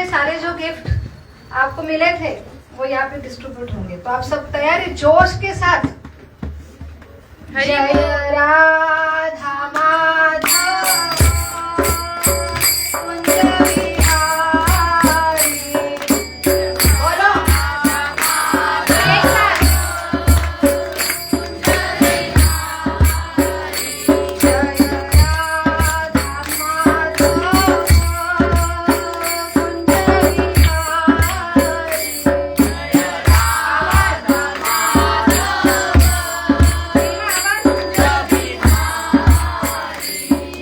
सारे जो गिफ्ट आपको मिले थे वो यहाँ पे डिस्ट्रीब्यूट होंगे, तो आप सब तैयारी जोश के साथ। जय राधा माधव कुंज बिहारी, बोलो एक साथ। जय राधा माधव कुंज बिहारी।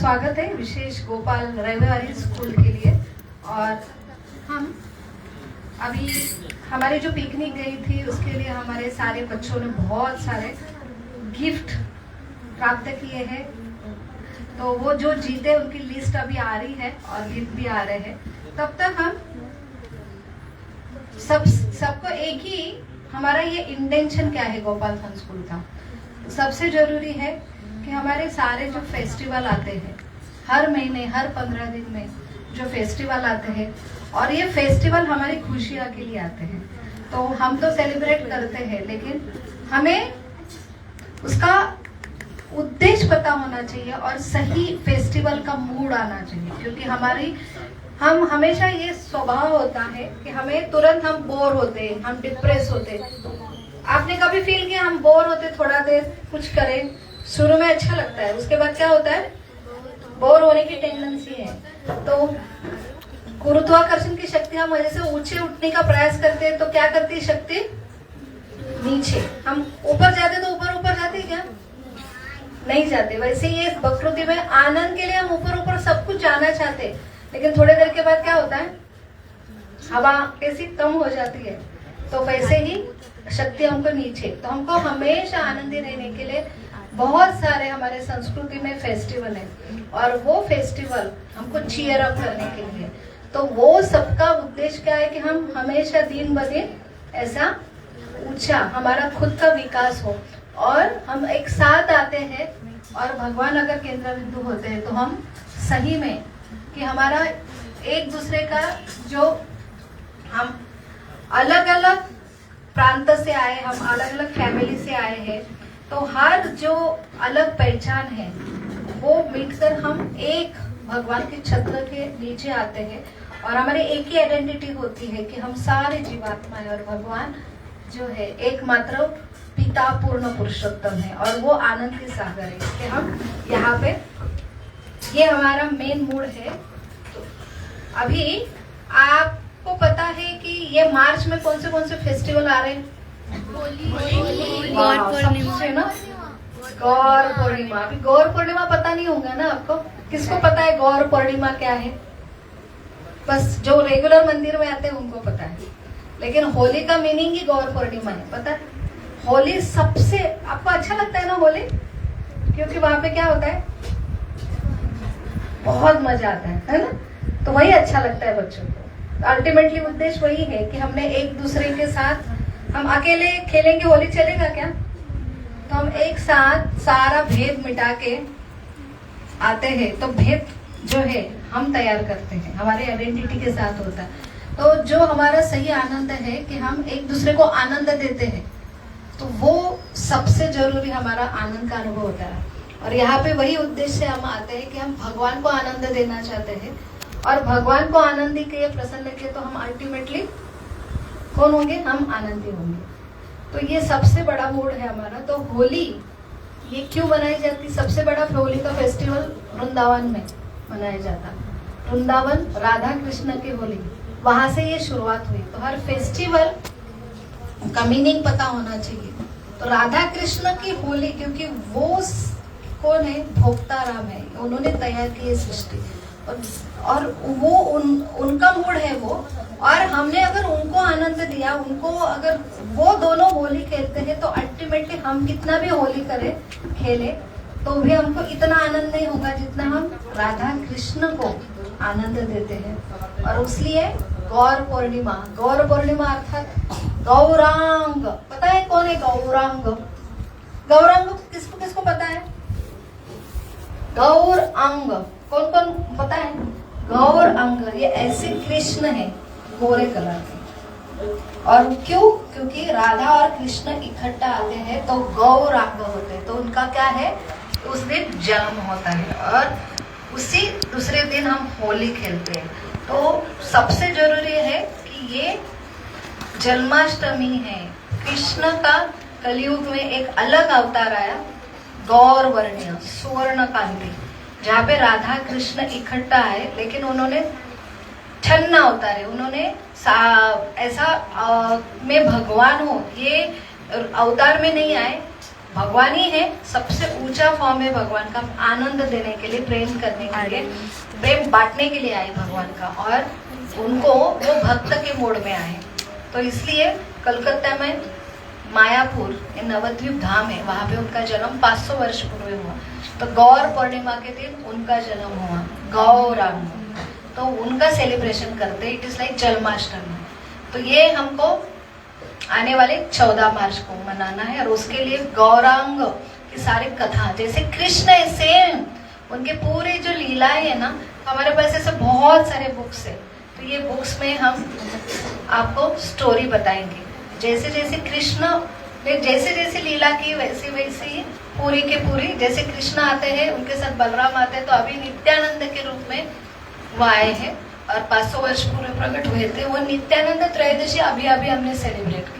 स्वागत है विशेष गोपाल रविवारी स्कूल के लिए। और हम अभी हमारी जो पिकनिक गई थी उसके लिए हमारे सारे बच्चों ने बहुत सारे गिफ्ट प्राप्त किए हैं। तो वो जो जीते उनकी लिस्ट अभी आ रही है और गिफ्ट भी आ रहे हैं। तब तक हम सबको एक ही हमारा ये इंटेंशन क्या है गोपाल धन स्कूल का, सबसे जरूरी है कि हमारे सारे जो फेस्टिवल आते हैं हर महीने हर 15 दिन में जो फेस्टिवल आते हैं, और ये फेस्टिवल हमारी खुशियाँ के लिए आते हैं। तो हम तो सेलिब्रेट करते हैं, लेकिन हमें उसका उद्देश्य पता होना चाहिए और सही फेस्टिवल का मूड आना चाहिए। क्योंकि हम हमेशा ये स्वभाव होता है कि हमें तुरंत हम बोर होते हैं, हम डिप्रेस होते हैं। आपने कभी फील किया हम बोर होते, थोड़ा देर कुछ करें, शुरू में अच्छा लगता है, उसके बाद क्या होता है, बोर होने की टेंडेंसी है। तो गुरुत्वाकर्षण की शक्ति हम वजह से ऊंचे उठने का प्रयास करते हैं, तो क्या करती है शक्ति, नीचे। हम ऊपर जाते तो ऊपर ऊपर जाते क्या, नहीं जाते। वैसे ये प्रकृति में आनंद के लिए हम ऊपर ऊपर सब कुछ जाना चाहते हैं, लेकिन थोड़ी देर के बाद क्या होता है, हवा कैसी कम हो जाती है। तो वैसे ही शक्ति हमको नीचे। तो हमको हमेशा आनंदी रहने के लिए बहुत सारे हमारे संस्कृति में फेस्टिवल है, और वो फेस्टिवल हमको चीयर अप करने के लिए। तो वो सबका उद्देश्य क्या है कि हम हमेशा दिन ब दिन ऐसा ऊंचा हमारा खुद का विकास हो, और हम एक साथ आते हैं और भगवान अगर केंद्र बिंदु होते हैं तो हम सही में कि हमारा एक दूसरे का जो हम अलग अलग प्रांत से आए, हम अलग अलग फैमिली से आए हैं, तो हर जो अलग पहचान है वो मिलकर हम एक भगवान के छत्र के नीचे आते हैं, और हमारी एक ही आइडेंटिटी होती है कि हम सारे जीवात्मा है, और भगवान जो है एकमात्र पिता पूर्ण पुरुषोत्तम है, और वो आनंद के सागर है कि हम यहाँ पे ये हमारा मेन मूड है। तो अभी आपको पता है कि ये मार्च में कौन से फेस्टिवल आ रहे हैं, गौर पूर्णिमा। अभी गौर पूर्णिमा पता नहीं होगा ना आपको, किसको पता है गौर पूर्णिमा क्या है, बस जो रेगुलर मंदिर में आते हैं उनको पता है, लेकिन होली का मीनिंग ही गौर पूर्णिमा है, पता है। होली सबसे आपको अच्छा लगता है ना होली, क्योंकि वहां पे क्या होता है, बहुत मजा आता है ना, तो वही अच्छा लगता है बच्चों को। अल्टीमेटली उद्देश्य वही है कि हमने एक दूसरे के साथ, हम अकेले खेलेंगे होली चलेगा क्या, तो हम एक साथ सारा भेद मिटा के आते हैं। तो भेद जो है हम तैयार करते हैं, हमारे आइडेंटिटी के साथ होता है। तो जो हमारा सही आनंद है कि हम एक दूसरे को आनंद देते हैं, तो वो सबसे जरूरी हमारा आनंद का अनुभव होता है। और यहाँ पे वही उद्देश्य से हम आते हैं कि हम भगवान को आनंद देना चाहते हैं, और भगवान को आनंदी किए, प्रसन्न किए, तो हम अल्टीमेटली कौन होंगे, हम आनंदी होंगे। तो ये सबसे बड़ा मूड है हमारा। तो होली ये क्यों मनाई जाती, सबसे बड़ा होली का फेस्टिवल वृंदावन में मनाया जाता। वृंदावन राधा कृष्ण की होली, वहां से ये शुरुआत हुई। तो हर फेस्टिवल का मीनिंग पता होना चाहिए। तो राधा कृष्ण की होली, क्योंकि वो कौन है, भोक्ता राम है, उन्होंने तैयार की सृष्टि, और वो उनका मूड है वो, और हमने अगर उनको आनंद दिया, उनको अगर वो दोनों होली खेलते हैं, तो अल्टीमेटली हम कितना भी होली करें, खेले, तो भी हमको इतना आनंद नहीं होगा जितना हम राधा कृष्ण को आनंद देते हैं। और इसलिए गौर पूर्णिमा, गौर पूर्णिमा अर्थात गौरांग, पता है कौन है गौरांग, गौरांग किसको किसको पता है, गौर अंग कौन कौन पता है, गौर अंग ये ऐसे कृष्ण है गोरे कलर के, और क्यों, क्योंकि राधा और कृष्ण इकट्ठा आते हैं तो गौरांग होते हैं, तो उनका क्या है, उस दिन जन्म होता है, और उसी दूसरे दिन हम होली खेलते हैं। तो सबसे जरूरी है कि ये जन्माष्टमी है, कृष्ण का कलयुग में एक अलग अवतार आया, गौर वर्णीय सुवर्ण कांति, जहाँ पे राधा कृष्ण इकट्ठा है, लेकिन उन्होंने छन्ना अवतार है, उन्होंने ऐसा मैं भगवान हूँ ये अवतार में नहीं आए, भगवान ही है, सबसे ऊंचा फॉर्म है भगवान का, आनंद देने के लिए, प्रेम करने के लिए, प्रेम बांटने के लिए आए भगवान का, और उनको वो भक्त के मोड में आए। तो इसलिए कलकत्ता में मायापुर नवद्वीप धाम है, वहां पे उनका जन्म 500 वर्ष पूर्व हुआ। तो गौर पूर्णिमा के दिन उनका जन्म हुआ, गौरांग, तो उनका सेलिब्रेशन करते हैं। It is like Janmashtami. तो ये हमको आने वाले 14 मार्च को मनाना है, और उसके लिए गौरांग की सारी कथा, जैसे कृष्ण है सेम, उनके पूरे जो लीलाएं है ना, हमारे पास ऐसे बहुत सारे बुक्स है। तो ये बुक्स में हम आपको स्टोरी बताएंगे, जैसे जैसे कृष्ण ने जैसे जैसे लीला की वैसे वैसे ही पूरी के पूरी, जैसे कृष्ण आते हैं उनके साथ बलराम आते हैं, तो अभी नित्यानंद के रूप में वो आए हैं और 500 वर्ष पूर्व प्रकट हुए थे। वो नित्यानंद त्रयोदशी अभी अभी हमने सेलिब्रेट की।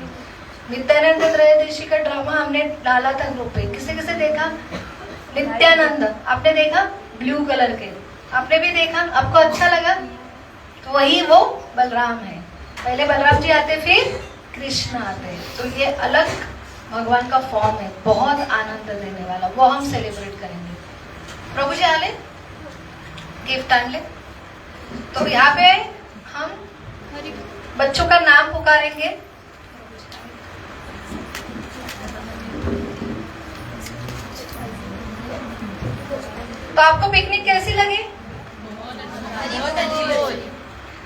नित्यानंद त्रयोदशी का ड्रामा हमने डाला था ग्रुप पे, किसे किसे देखा? नित्यानंद आपने देखा, ब्लू कलर के, आपने भी देखा, आपको अच्छा लगा? तो वही वो बलराम है, पहले बलराम जी आते फिर कृष्ण आते हैं। तो ये अलग भगवान का फॉर्म है, बहुत आनंद देने वाला, वो हम सेलिब्रेट करेंगे। प्रभु जी आले गिफ्ट आन ले। तो यहाँ पे हम बच्चों का नाम पुकारेंगे। तो आपको पिकनिक कैसी लगी?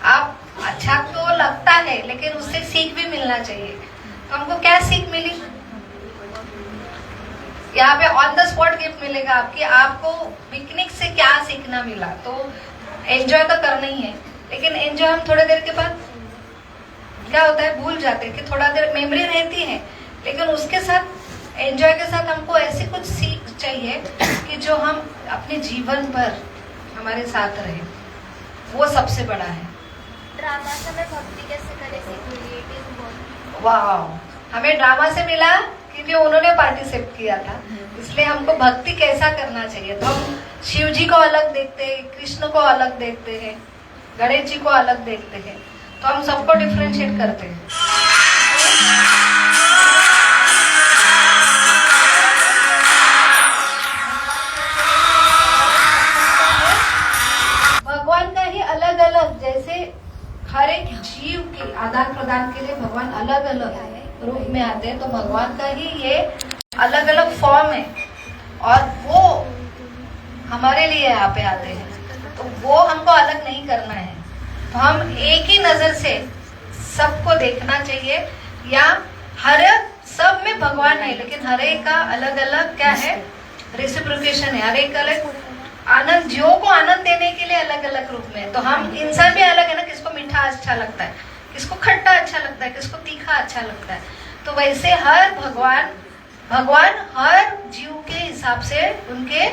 आप अच्छा तो लगता है, लेकिन उससे सीख भी मिलना चाहिए। तो हमको क्या सीख मिली? यहाँ पे ऑन द स्पॉट गिफ्ट मिलेगा आपकी, आपको पिकनिक से क्या सीखना मिला। तो एंजॉय तो करना ही है, लेकिन एंजॉय हम थोड़ी देर के बाद क्या होता है, भूल जाते हैं। कि थोड़ा देर मेमोरी रहती है, लेकिन उसके साथ एंजॉय के साथ हमको ऐसी कुछ सीख चाहिए कि जो हम अपने जीवन भर हमारे साथ रहे, वो सबसे बड़ा है। ड्रामा से हमें भक्ति कैसे करें सीख मिली, इट इज बहुत। वाह, हमें ड्रामा से मिला क्योंकि उन्होंने पार्टिसिपेट किया था, इसलिए हमको भक्ति कैसा करना चाहिए। तो हम शिव जी को अलग देखते हैं, कृष्ण को अलग देखते हैं, गणेश जी को अलग देखते हैं, तो हम सबको डिफरेंशिएट करते हैं। भगवान का ही अलग अलग, जैसे हर एक जीव के आदान प्रदान के लिए भगवान अलग अलग रूप में आते हैं। तो भगवान का ही ये अलग अलग फॉर्म है, और वो हमारे लिए यहाँ पे आते हैं। तो वो हमको अलग नहीं करना है, तो हम एक ही नजर से सबको देखना चाहिए। या हर सब में भगवान है, लेकिन हर एक का अलग अलग क्या है, रेसिप्रोकेशन है। हर एक अलग आनंद, जीवों को आनंद देने के लिए अलग अलग रूप में। तो हम इंसान भी अलग है ना, किसको मीठा अच्छा लगता है, किसको खट्टा अच्छा लगता है, किसको तीखा अच्छा लगता है। तो वैसे हर भगवान हर जीव के हिसाब से उनके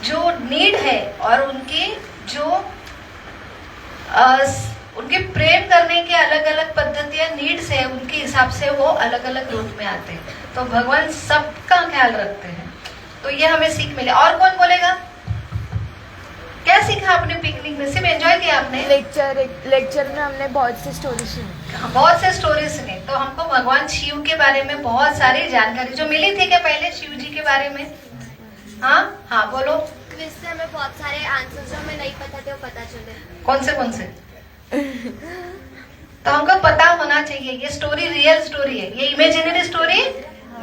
जो नीड है और उनकी जो उनके प्रेम करने के अलग अलग पद्धतियां, नीड्स है, उनके हिसाब से वो अलग अलग रूप में आते हैं। तो भगवान सबका ख्याल रखते हैं। तो ये हमें सीख मिले। और कौन बोलेगा, क्या सीखा आपने पिकनिक में? सिर्फ एंजॉय किया आपने? लेक्चर में हमने बहुत सी स्टोरी सुनी। बहुत से स्टोरी सुने। तो हमको भगवान शिव के बारे में बहुत सारी जानकारी जो मिली थी क्या पहले शिव जी के बारे में? हाँ बोलो। क्विज से हमें बहुत सारे आंसर जो हमें नहीं पता थे वो पता चले। कौन से? तो हमको पता होना चाहिए ये स्टोरी रियल स्टोरी है, ये इमेजिनरी स्टोरी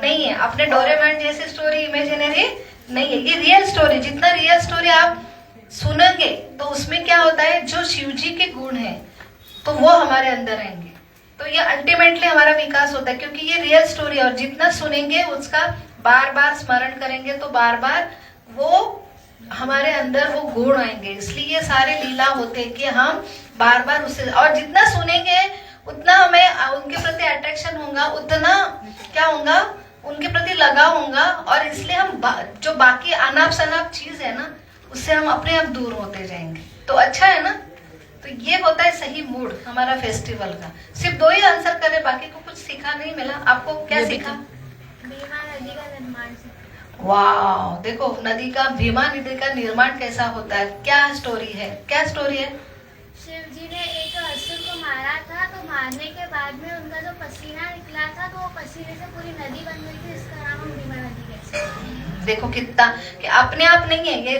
नहीं है। अपने डोरेमोन जैसी स्टोरी इमेजिनरी नहीं है, ये रियल स्टोरी। जितना रियल स्टोरी आप सुनेंगे तो उसमें क्या होता है, जो शिव जी के गुण हैं तो वो हमारे अंदर रहेंगे। तो ये अल्टीमेटली हमारा विकास होता है, क्योंकि ये रियल स्टोरी है। और जितना सुनेंगे उसका बार बार स्मरण करेंगे तो बार बार वो हमारे अंदर वो गुण आएंगे। इसलिए ये सारे लीला होते हैं कि हम बार बार उससे, और जितना सुनेंगे उतना हमें उनके प्रति अट्रैक्शन होगा, उतना क्या होगा, उनके प्रति लगाव होगा। और इसलिए हम जो बाकी अनाप शनाप चीज है ना, उससे हम अपने आप दूर होते जाएंगे। तो अच्छा है ना। तो ये होता है सही मूड हमारा फेस्टिवल का। सिर्फ 2 ही आंसर करे, बाकी को कुछ सीखा नहीं मिला। आपको क्या सीखा? भीमा नदी का निर्माण। वाह, देखो नदी का, भीमा नदी का निर्माण कैसा होता है, क्या स्टोरी है? शिव जी ने एक असुर को मारा था, तो मारने के बाद में उनका जो पसीना निकला था, तो वो पसीने से पूरी नदी बन गई थी। इसका नाम हम भीमा नदी कहते हैं। देखो कितना कि अपने आप नहीं है ये,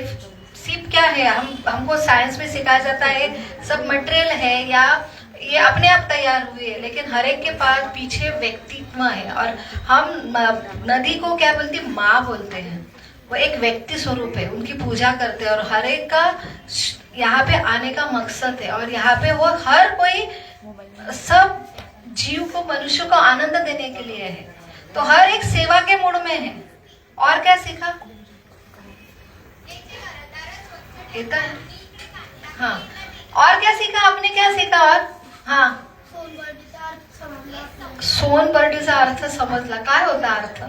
सिर्फ क्या है हमको साइंस में सिखाया जाता है सब मटेरियल है या ये अपने आप तैयार हुए है, लेकिन हर एक के पास पीछे व्यक्तित्व है। और हम नदी को क्या बोलते हैं, माँ बोलते हैं। वो एक व्यक्ति स्वरूप है, उनकी पूजा करते हैं और हर एक का यहाँ पे आने का मकसद है। और यहाँ पे वो हर कोई सब जीव को, मनुष्य को आनंद देने के लिए है। तो हर एक सेवा के मूड में है। और क्या सीखा येता है? हाँ, और क्या सीखा आपने, क्या सीखा? और हाँ, सोनबर्डीचा अर्थ समजला. काय होता अर्थ?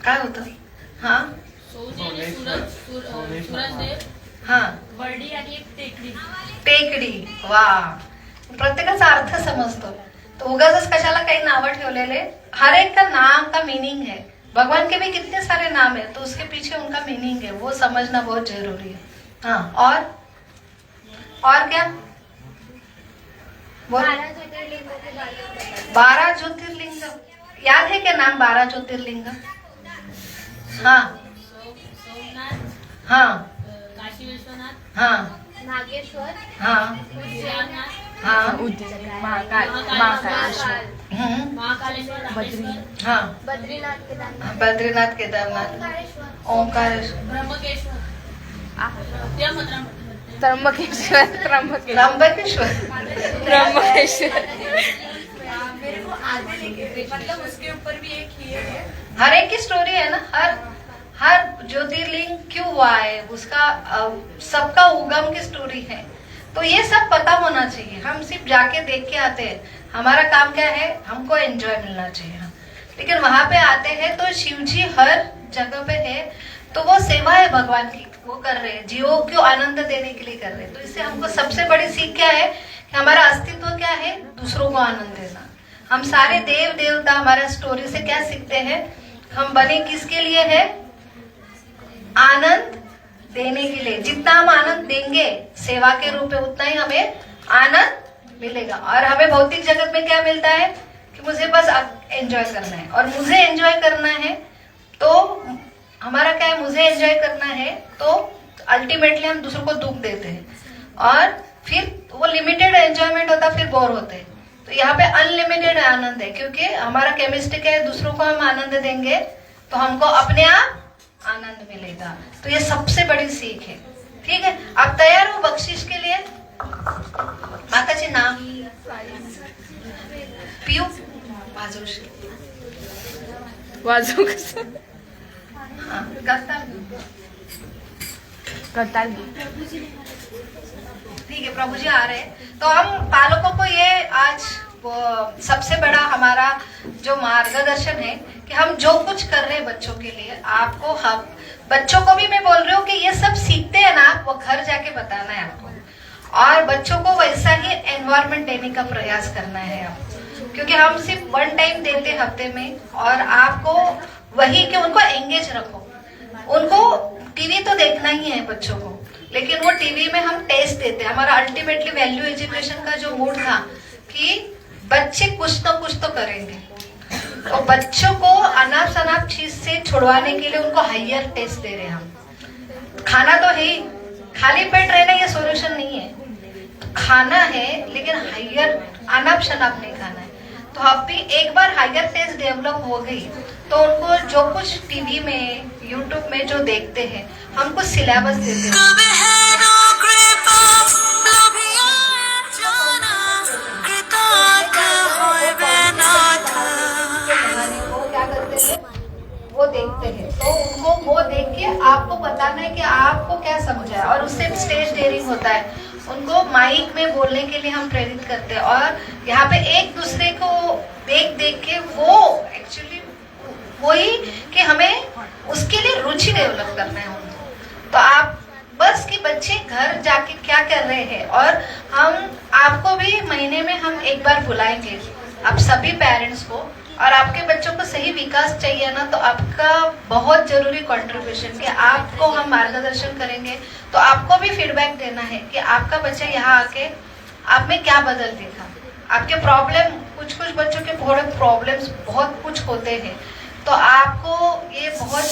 काय होतं? हाँ हाँ, बर्डी आणि एक टेकडी. टेकडी. वा, प्रत्येकाचा अर्थ समजतो. तो उगाच कशाला काही नावं ठेवलेले, हर एक का नाम का मीनिंग है. भगवान के भी कितने सारे नाम है, तो उसके पीछे उनका मीनिंग है, वो समझना बहुत जरूरी है. हाँ, और क्या? 12 ज्योतिर्लिंग याद है क्या नाम? 12 ज्योतिर्लिंग. हाँ सोमनाथ, हाँ काशी विश्वनाथ, हाँ नागेश्वर, हाँ उज्जैननाथ, हाँ महाकालेश्वर, रामेश्वर, हाँ बद्रीनाथ, केदारनाथ, बद्रीनाथ, केदारनाथ, ओंकारेश्वर, ओंकारेश्वर, ब्रह्मकेश्वर, त्र्यंबकेश्वर त्र्यंबकेश्वर. मेरे को आधे लिखे, मतलब उसके ऊपर भी एक ही है. हर एक की स्टोरी है ना. हर ज्योतिर्लिंग क्यों हुआ है उसका, सबका उगम की स्टोरी है. तो ये सब पता होना चाहिए. हम सिर्फ जाके देख के आते हैं. हमारा काम क्या है, हमको एंजॉय मिलना चाहिए. लेकिन वहां पे आते हैं तो शिव जी हर जगह पे है, तो वो सेवा है भगवान की, वो कर रहे हैं, जीवों को आनंद देने के लिए कर रहे हैं. तो इससे हमको सबसे बड़ी सीख क्या है कि हमारा अस्तित्व क्या है, दूसरों को आनंद देना. हम सारे देव देवता हमारा स्टोरी से क्या सीखते हैं, हम बने किसके लिए है, आनंद देने के लिए. जितना हम आनंद देंगे सेवा के रूप में, उतना ही हमें आनंद मिलेगा. और हमें भौतिक जगत में क्या मिलता है कि मुझे बस एंजॉय करना है. और मुझे एंजॉय करना है तो हमारा क्या है, मुझे एंजॉय करना है तो अल्टीमेटली हम दूसरों को दुख देते हैं. और फिर वो लिमिटेड एंजॉयमेंट होता, फिर बोर होते हैं. तो यहाँ पे अनलिमिटेड आनंद है, क्योंकि हमारा केमिस्ट्री क्या है, दूसरों को हम आनंद देंगे तो हमको अपने आप आनंद मिलेगा. तो ये सबसे बड़ी सीख है. ठीक है, आप तैयार हो बख्शिश के लिए? माताजी नाम पियू वाजोशी. वाजू कसं हाँ, करता. करताल. ठीक है, प्रभु जी आ रहे हैं. तो हम पालकों को ये आज वो सबसे बड़ा हमारा जो मार्गदर्शन है कि हम जो कुछ कर रहे हैं बच्चों के लिए, आपको हम बच्चों को भी मैं बोल रही हूँ कि ये सब सीखते हैं ना, वो घर जाके बताना है आपको. और बच्चों को वैसा ही एनवायरनमेंट देने का प्रयास करना है आपको, क्योंकि हम सिर्फ 1 टाइम देते हफ्ते में. और आपको वही कि उनको एंगेज रखो. उनको टीवी तो देखना ही है बच्चों को, लेकिन वो टीवी में हम टेस्ट देते हैं. हमारा अल्टीमेटली वैल्यू एजुकेशन का जो मूड था कि बच्चे कुछ तो करेंगे. तो बच्चों को अनाप शनाप चीज से छुड़वाने के लिए उनको हायर टेस्ट दे रहे हैं हम. खाना तो है, खाली पेट रहना ये सॉल्यूशन नहीं है. खाना है लेकिन हायर अनाप शनाप नहीं खाना है. तो अब भी एक बार हायर टेस्ट डेवलप हो गई तो उनको जो कुछ टीवी में, यूट्यूब में जो देखते हैं, हम कुछ सिलेबस देते हैं. वो देखते हैं, तो उनको वो देख के आपको बताना है कि आपको क्या समझा है. और उससे स्टेज डेयरिंग होता है. उनको माइक में बोलने के लिए हम प्रेरित करते हैं. और यहाँ पे एक दूसरे को देख के वो एक्चुअली वही कि हमें उसके लिए रुचि डेवलप करना है उनको. तो आप बस कि बच्चे घर जाके क्या कर रहे हैं, और हम आपको भी महीने में हम एक बार बुलाएंगे, आप सभी पेरेंट्स को. और आपके बच्चों को सही विकास चाहिए ना, तो आपका बहुत जरूरी कंट्रीब्यूशन कि आपको हम मार्गदर्शन करेंगे. तो आपको भी फीडबैक देना है कि आपका बच्चा यहाँ आके आप में क्या बदल देखा. आपके प्रॉब्लम, कुछ बच्चों के थोड़े प्रॉब्लम्स बहुत कुछ होते हैं, तो आपको ये बहुत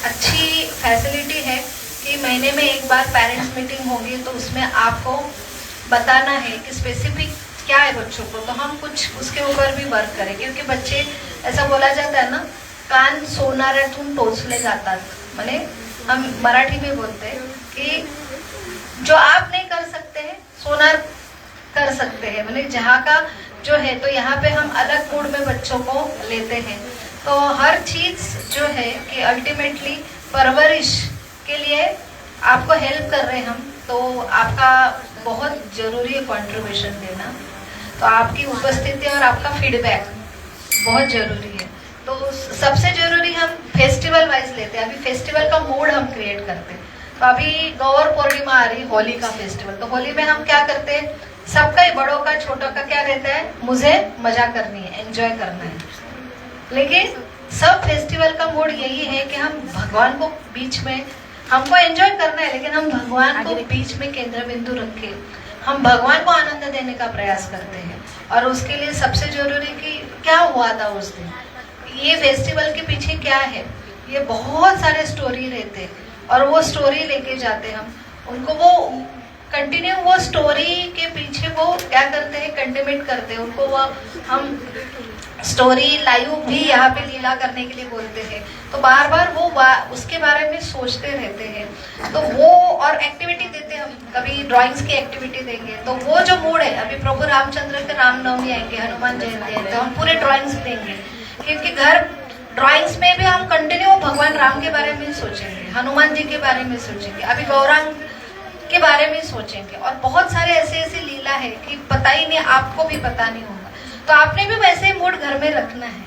अच्छी फैसिलिटी है कि महीने में एक बार पेरेंट्स मीटिंग होगी, तो उसमें आपको बताना है कि स्पेसिफिक क्या है बच्चों को, तो हम कुछ उसके ऊपर भी वर्क करें। क्योंकि बच्चे, ऐसा बोला जाता है ना, कान सोनारातून टोचले जातात, माने हम मराठी में बोलते हैं कि जो आप नहीं कर सकते हैं सोनार कर सकते हैं, माने जहाँ का जो है, तो यहाँ पे हम अलग मूड में बच्चों को लेते हैं। तो हर चीज जो है कि अल्टीमेटली परवरिश के लिए आपको हेल्प कर रहे हैं हम, तो आपका बहुत जरूरी है कंट्रीब्यूशन देना। तो आपकी उपस्थिति और आपका फीडबैक बहुत जरूरी है। तो सबसे जरूरी हम फेस्टिवल वाइज लेते हैं। अभी फेस्टिवल का मूड हम क्रिएट करते हैं। तो अभी गौर पूर्णिमा आ रही, होली का फेस्टिवल, तो होली में हम क्या करते हैं, सबका ही, बड़ों का छोटों का क्या रहता है, मुझे मजा करनी है, एंजॉय करना है। लेकिन सब फेस्टिवल का मूड यही है कि हम भगवान को बीच में, हमको एंजॉय करना है, लेकिन हम भगवान को बीच में केंद्र बिंदु रखे हम भगवान को आनंद देने का प्रयास करते हैं। और उसके लिए सबसे जरूरी कि क्या हुआ था उस दिन, ये फेस्टिवल के पीछे क्या है, ये बहुत सारे स्टोरी रहते हैं, और वो स्टोरी लेके जाते हम उनको, वो कंटिन्यू वो स्टोरी के पीछे वो क्या करते हैं, कंटिन्यूट करते हैं उनको। वो हम स्टोरी लाइव भी यहाँ पे लीला करने के लिए बोलते हैं, तो बार बार वो उसके बारे में सोचते रहते हैं। तो वो और एक्टिविटी देते हैं हम, कभी ड्राइंग्स की एक्टिविटी देंगे, तो वो जो मूड है, अभी प्रभु रामचंद्र के रामनवमी आएंगे, हनुमान जयंती है, तो हम पूरे ड्राइंग्स देंगे। क्योंकि घर ड्राइंग्स में भी हम कंटिन्यू भगवान राम के बारे में सोचेंगे, हनुमान जी के बारे में सोचेंगे, अभी गौरांग के बारे में सोचेंगे, और बहुत सारे ऐसे ऐसे लीला है कि पता ही नहीं, आपको भी पता नहीं होगा। तो आपने भी वैसे मूड घर में रखना है,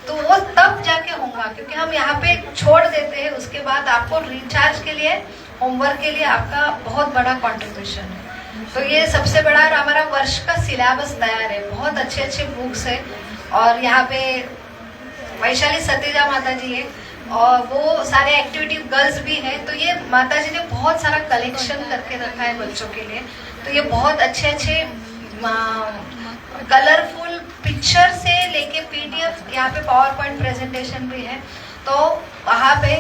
तो वो तब जाके होगा। क्योंकि हम यहाँ पे छोड़ देते हैं, उसके बाद आपको रिचार्ज के लिए, होमवर्क के लिए आपका बहुत बड़ा कंट्रीब्यूशन है। तो ये सबसे बड़ा हमारा वर्ष का सिलेबस तैयार है, बहुत अच्छे अच्छे बुक्स है। और यहाँ पे वैशाली सतीजा माता जी है, और वो सारे एक्टिविटी गर्ल्स भी है। तो ये माता जी ने बहुत सारा कलेक्शन करके रखा है बच्चों के लिए। तो ये बहुत अच्छे अच्छे कलरफुल पिक्चर से लेके पीडीएफ, यहाँ पे पावर पॉइंट प्रेजेंटेशन भी है। तो वहाँ पे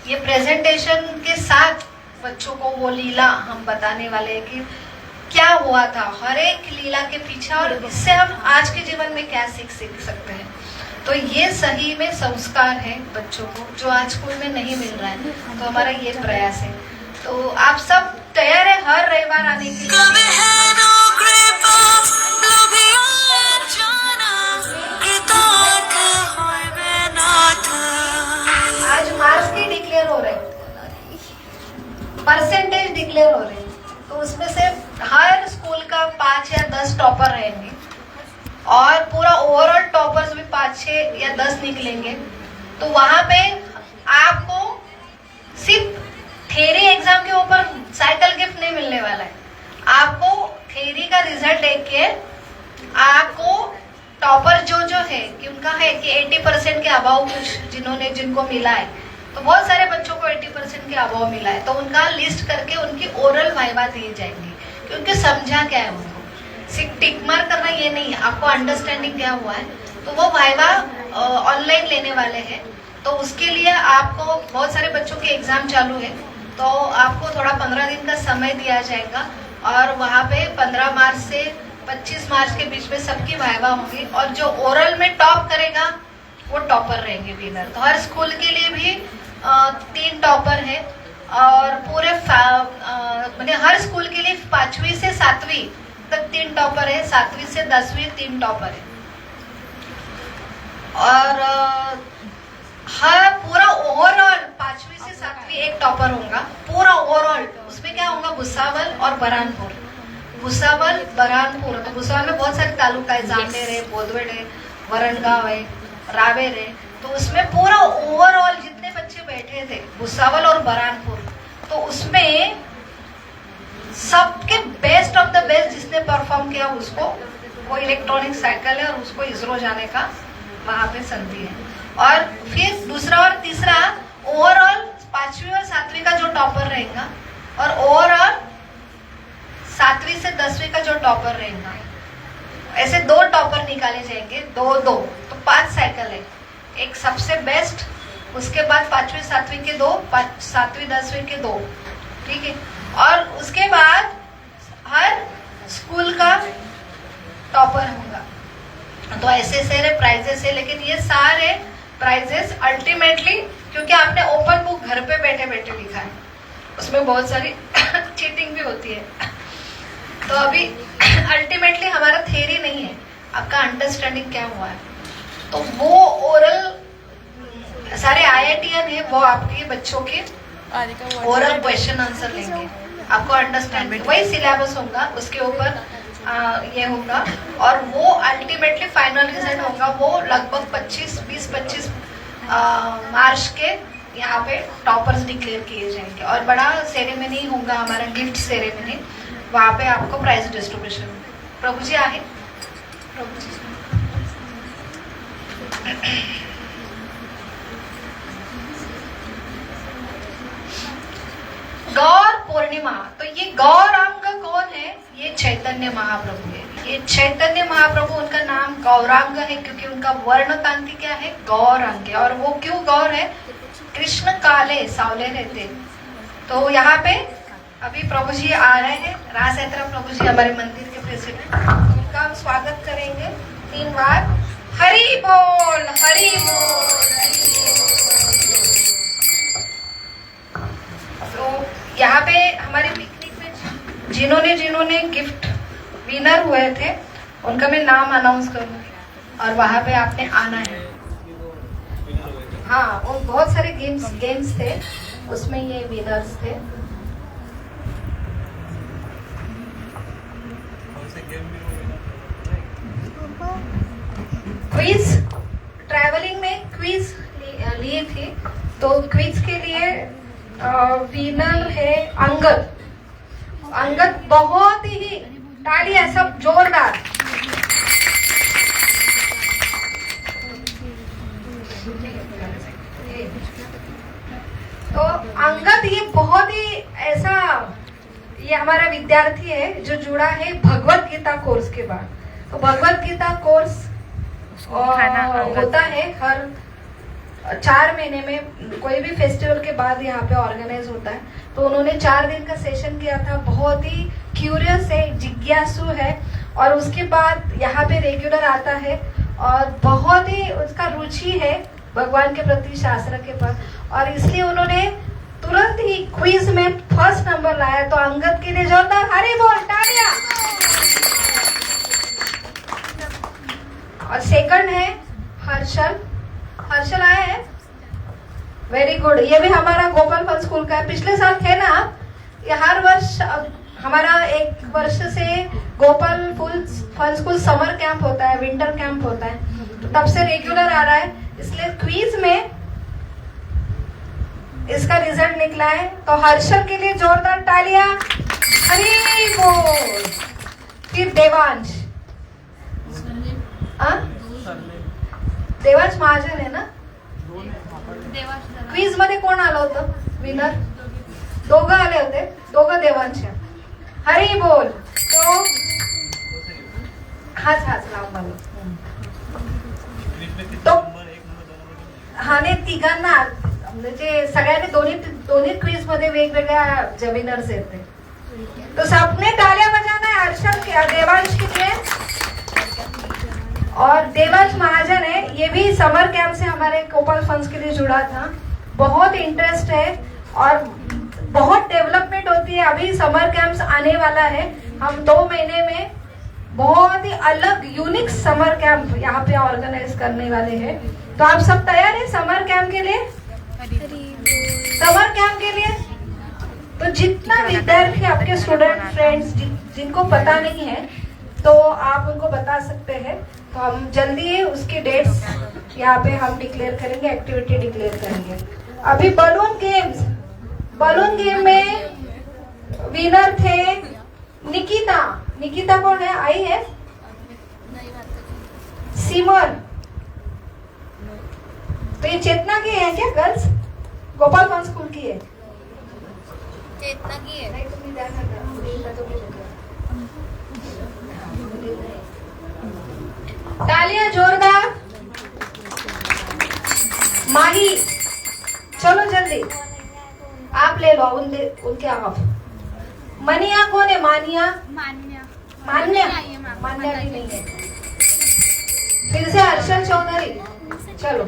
ये प्रेजेंटेशन के साथ बच्चों को वो लीला हम बताने वाले हैं कि क्या हुआ था हर एक लीला के पीछे, और इससे हम आज के जीवन में क्या सीख सकते हैं। तो ये सही में संस्कार है बच्चों को, जो आज स्कूल में नहीं मिल रहा है। तो हमारा ये प्रयास है। तो आप सब तैयार है हर रविवार आने के लिए? आज मार्क्स की डिक्लेयर हो रहे, परसेंटेज डिक्लेयर हो रहे, तो उसमें से हर स्कूल का 5 या 10 टॉपर रहेंगे, और पूरा ओवरऑल टॉपर्स भी 5, 6 या 10 निकलेंगे। तो वहां पे आपको सिर्फ थ्योरी एग्जाम के ऊपर साइकिल गिफ्ट नहीं मिलने वाला है। आपको थ्योरी का रिजल्ट देख के आपको टॉपर जो है कि उनका है कि 80% के अभाव कुछ जिनको मिला है, तो बहुत सारे बच्चों को 80% के अभाव मिला है, तो उनका लिस्ट करके उनकी ओरल वाइवा दी जाएंगी। क्योंकि समझा क्या है उनको, सिर्फ टिक मार करना ये नहीं है, आपको अंडरस्टैंडिंग क्या हुआ है। तो वो वाइवा ऑनलाइन लेने वाले हैं। तो उसके लिए आपको बहुत सारे बच्चों के एग्जाम चालू है, तो आपको थोड़ा 15 दिन का समय दिया जाएगा, और वहाँ पे 15 मार्च से 25 मार्च के बीच में सबकी वाइवा होगी, और जो ओरल में टॉप करेगा वो टॉपर रहेंगे, विनर। तो हर स्कूल के लिए भी 3 टॉपर है, और पूरे मतलब हर स्कूल के लिए 5वीं से 7वीं तक 3 टॉपर है, 7वीं से 10वीं 3 टॉपर है। और हर पूरा ओवरऑल 5वीं से 7वीं एक टॉपर होगा, पूरा ओवरऑल। उसमें क्या होगा, भुसावल और बरहानपुर, भुसावल बरहानपुर। तो भुसावल में बहुत सारे तालुका है, जामनेर है, बोदवेड है, वरणगांव है, रावेर है। तो उसमें पूरा ओवरऑल जितने बच्चे बैठे थे भुसावल और बरहानपुर, तो उसमें सबके बेस्ट ऑफ द बेस्ट जिसने परफॉर्म किया उसको वो इलेक्ट्रॉनिक साइकिल है, और उसको इसरो जाने का वहां पे संधि है। और फिर दूसरा और तीसरा ओवरऑल 5वीं और 7वीं का जो टॉपर रहेगा, और ओवरऑल 7वीं से 10वीं का जो टॉपर रहेगा, ऐसे 2 टॉपर निकाले जाएंगे, 2-2, तो 5 साइकिल है। एक सबसे बेस्ट, उसके बाद 5वीं 7वीं के 2, 7वीं 10वीं के 2, ठीक है। और उसके बाद हर स्कूल का टॉपर होगा। तो ऐसे सारे प्राइजेस है, लेकिन ये सारे प्राइजेस अल्टीमेटली, क्योंकि आपने ओपन बुक घर पे बैठे बैठे लिखा है, उसमें बहुत सारी चीटिंग भी होती है। तो अभी अल्टीमेटली हमारा थ्योरी नहीं है, आपका अंडरस्टैंडिंग क्या हुआ है। तो वो ओरल सारे IITian है, वो आपके बच्चों के ओरल क्वेश्चन आंसर लेंगे, आपको अंडरस्टैंड, वही सिलेबस होगा, उसके ऊपर ये होगा। और वो अल्टीमेटली फाइनल रिजल्ट होगा, वो लगभग 20-25 मार्च के यहाँ पे टॉपर्स डिक्लेयर किए जाएंगे। और बड़ा सेरेमनी होगा हमारा, गिफ्ट सेरेमनी, वहाँ पे आपको प्राइज डिस्ट्रीब्यूशन। प्रभु जी आहे, प्रभु जी गौर पूर्णिमा। तो ये गौरांग कौन है? ये चैतन्य महाप्रभु है। ये चैतन्य महाप्रभु, उनका नाम गौरांग है क्योंकि उनका वर्ण कांति क्या है? गौरांग है। और वो क्यों गौर है? कृष्ण काले सावले रहते। तो यहाँ पे अभी प्रभु जी आ रहे हैं, रास यात्रा प्रभु जी हमारे मंदिर के प्रेसिडेंट, उनका हम स्वागत करेंगे 3 बार। हरि बोल, हरि बोल, हरि बोल। तो यहाँ पे हमारे पिकनिक में जिन्होंने गिफ्ट विनर हुए थे, उनका मैं नाम अनाउंस करूंगी और वहां पे आपने आना है। हाँ, वो बहुत सारे गेम्स थे, उसमें ये विनर्स थे। क्विज, ट्रैवलिंग में क्विज लिए थे, तो क्विज के लिए विनर है अंगद। अंगद बहुत ही, तालियां सब जोरदार। तो अंगद ये बहुत ही ऐसा, ये हमारा विद्यार्थी है जो जुड़ा है भगवत गीता कोर्स के बाद। तो भगवत गीता कोर्स होता है हर 4 महीने में, कोई भी फेस्टिवल के बाद यहाँ पे ऑर्गेनाइज होता है। तो उन्होंने 4 दिन का सेशन किया था, बहुत ही क्यूरियस है, जिज्ञासु है, और उसके बाद यहाँ पे रेगुलर आता है और बहुत ही उसका रुचि है भगवान के प्रति, शास्त्र के पर, और इसलिए उन्होंने तुरंत ही क्विज में फर्स्ट नंबर लाया। तो अंगद के लिए जोरदार हरि बोल, तालियां। और सेकंड है हर्षल। हर्षल आया है, वेरी गुड। ये भी हमारा गोपाल फन स्कूल का है, पिछले साल थे ना आप? ये हर वर्ष हमारा 1 वर्ष से Gopal fun school summer camp होता है, विंटर कैंप होता है, तो तब से रेगुलर आ रहा है, इसलिए क्विज में इसका रिजल्ट निकला है। तो हर्षल के लिए जोरदार तालियां, हरि बोल। फिर देवांश, देवांश महाजन है ना? क्विज मध्ये कोण आलं होतं विनर? दोघं आले होते, दोघं देवांश। हरी बोल। तो हाच लाव मला। तो हा ने तिघांना, म्हणजे सगळ्यांनी दोन्ही क्विज मध्ये वेगवेगळ्या विनर्स येते। तो सबने तालियां बजाना है हर्षल के, देवांश के लिए। और देवांश महाजन है, ये भी समर कैंप से हमारे गोपाल फंड्स के लिए जुड़ा था, बहुत इंटरेस्ट है और बहुत डेवलपमेंट होती है। अभी समर कैंप्स आने वाला है, हम 2 महीने में बहुत ही अलग यूनिक समर कैंप यहाँ पे ऑर्गेनाइज करने वाले हैं। तो आप सब तैयार हैं समर कैंप के लिए? समर कैंप के लिए तो जितना विद्यार्थी, आपके स्टूडेंट फ्रेंड्स जिनको पता नहीं है, तो आप उनको बता सकते हैं। तो हम जल्दी ही उसकी डेट्स यहाँ पे हम डिक्लेयर करेंगे, एक्टिविटी डिक्लेयर करेंगे। अभी बलून गेम्स, बलून गेम में विनर थे निकिता। निकिता कौन है? आई है? सिमर। तो ये चेतना की है क्या गर्ल्स? गोपाल फन स्कूल की है? चेतना की है। नहीं, तुम्हें ध्यान रखना। तालियां जोरदार। माही, चलो जल्दी आप ले लो उनके आप। मनिया कौन है? मानिया, मान्या, मान्या भी नहीं है। फिर से हर्षल चौधरी, चलो।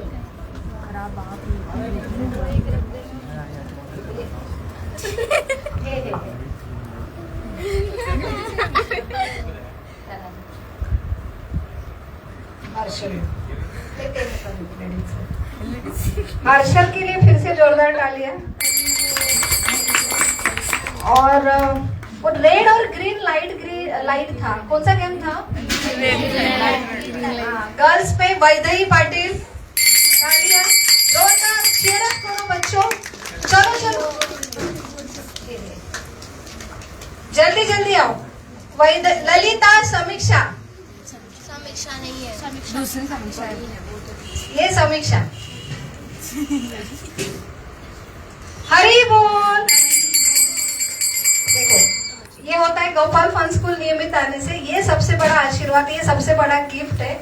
हर्षल हर्षल के लिए फिर से जोरदार तालियां। और वो रेड और ग्रीन लाइट था, कौन सा गेम था? गर्ल्स पे वैदेही पाटिल, तालियां जोरदार, cheer up करो बच्चों। चलो चलो जल्दी जल्दी आओ। ललिता, समीक्षा, समीक्षा नहीं है, दूसरी समीक्षा है। ये समीक्षा। हरी बोल। देखो ये होता है गोपाल फन स्कूल नियमित आने से, ये सबसे बड़ा आशीर्वाद, ये सबसे बड़ा गिफ्ट है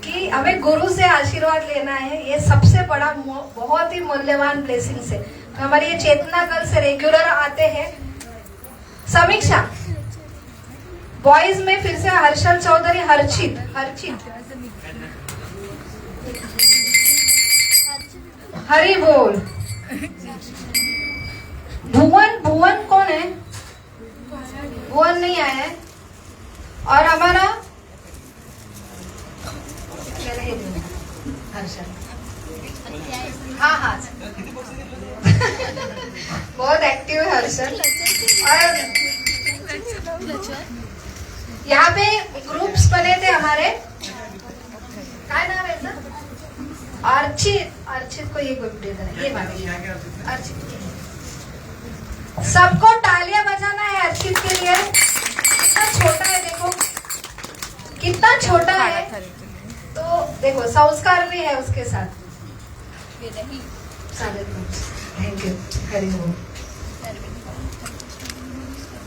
कि हमें गुरु से आशीर्वाद लेना है। ये सबसे बड़ा बहुत ही मूल्यवान ब्लेसिंग है। तो हमारी ये चेतना गर्ल से रेगुलर आते हैं। समीक्षा बॉयज में फिर से हर्षल चौधरी, हर्षित, हरी बोल। भुवन कौन है? भुवन नहीं आया है। और हमारा हर्षल, हाँ बहुत एक्टिव है हर्षल। और यहाँ पे ग्रुप्स बने थे हमारे, क्या नाम है सर? अर्चित को ये गिफ्ट दे देना, ये बात अर्चित। सबको तालियां बजाना है अर्चित के लिए। कितना छोटा है देखो, कितना छोटा है। तो देखो संस्कार भी है उसके साथ। थैंक यू, हरी बोल।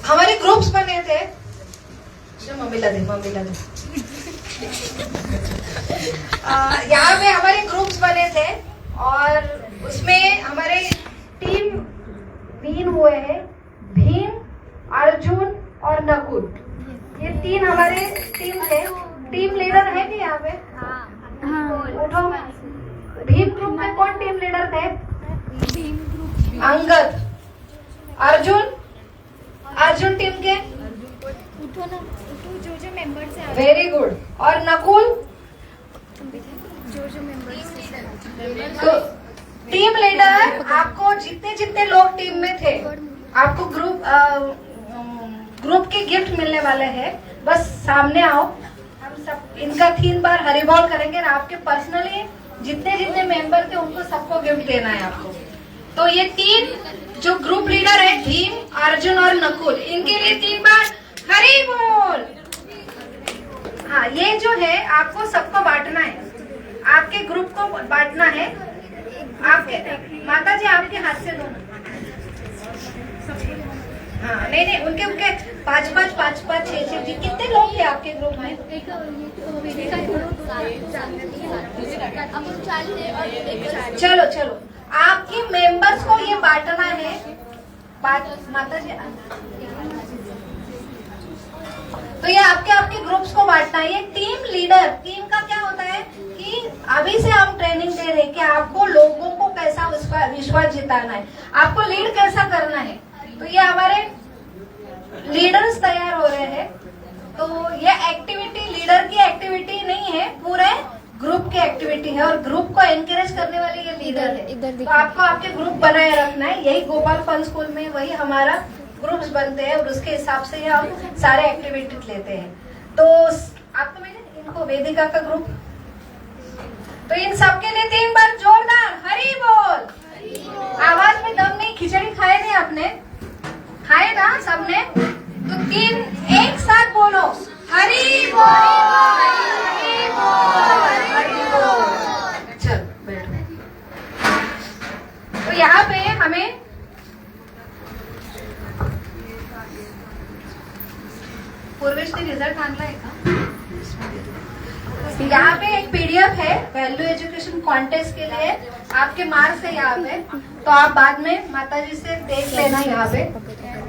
हमारे ग्रुप्स बने थे, मम्मी ला दे। यहाँ पे हमारे ग्रुप्स बने थे और उसमें हमारे टीम तीन हुए हैं, भीम, अर्जुन और नकुल। ये तीन हमारे टीम थे। टीम लीडर है कि यहाँ पे? उठो। भीम ग्रुप में कौन टीम लीडर थे? अंगद। अर्जुन टीम के जो मेंबर्स हैं, वेरी गुड। और नकुल? जो मेंबर्स तो टीम लीडर, आपको जितने लोग टीम में थे आपको ग्रुप के गिफ्ट मिलने वाले हैं। बस सामने आओ, हम सब इनका 3 बार हरी बोल करेंगे। आपके पर्सनली जितने मेंबर थे उनको सबको गिफ्ट देना है आपको। तो ये 3 जो ग्रुप लीडर है, भीम, अर्जुन और नकुल, इनके लिए 3 बार हरी बोल। हाँ, ये जो है आपको सबको बांटना है, आपके ग्रुप को बांटना है। आपके माता जी आपके हाथ से दो। हाँ नहीं उनके 5 6 कितने लोग थे आपके ग्रुप में? चलो आपके मेंबर्स को ये बांटना है। माता जी तो ये आपके ग्रुप्स को बांटना है। ये टीम लीडर, टीम का क्या होता है कि अभी से हम ट्रेनिंग दे रहे हैं कि आपको लोगों को कैसा विश्वास जिताना है, आपको लीड कैसा करना है। तो ये हमारे लीडर्स तैयार हो रहे हैं। तो ये एक्टिविटी लीडर की एक्टिविटी नहीं है, पूरे ग्रुप की एक्टिविटी है और ग्रुप को एनकरेज करने वाले ये लीडर है। तो आपको आपके ग्रुप बनाए रखना है। यही गोपाल फन स्कूल में वही हमारा ग्रुप्स बनते हैं और उसके हिसाब से हम सारे एक्टिविटीज लेते हैं। तो आपको मैंने इनको वेदिका का ग्रुप, तो इन सबके लिए 3 बार जोरदार हरी बोल। आवाज में दम नहीं, खिचड़ी खाए नहीं आपने? खाए ना सबने? तो 3 एक साथ बोलो हरी बोल, हरी बोल, हरी बोल। चल बैठो। तो यहाँ पे हमें पूर्वेश ने रिझल्ट आणलाय का? यहाँ पे एक पीडीएफ है वैल्यू एजुकेशन कॉन्टेस्ट के लिए, आपके मार्क्स है यहाँ पे, तो आप बाद में माताजी से देख लेना यहाँ पे।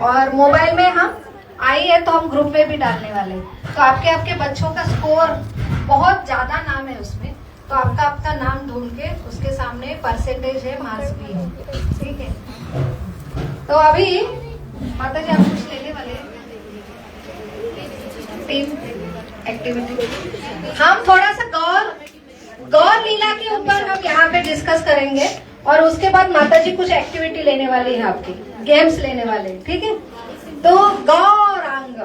और मोबाइल में हम आई है तो हम ग्रुप में भी डालने वाले हैं। तो आपके बच्चों का स्कोर बहुत ज्यादा नाम है उसमें, तो आपका नाम ढूंढ के उसके सामने परसेंटेज है, मार्क्स भी है, ठीक है। तो अभी माताजी आप कुछ लेने वाले हैं टीम एक्टिविटी। हम थोड़ा सा गौर लीला के ऊपर हम यहाँ पे डिस्कस करेंगे और उसके बाद माताजी कुछ एक्टिविटी लेने वाली है, आपकी गेम्स लेने वाले हैं, ठीक है। तो गौरांग,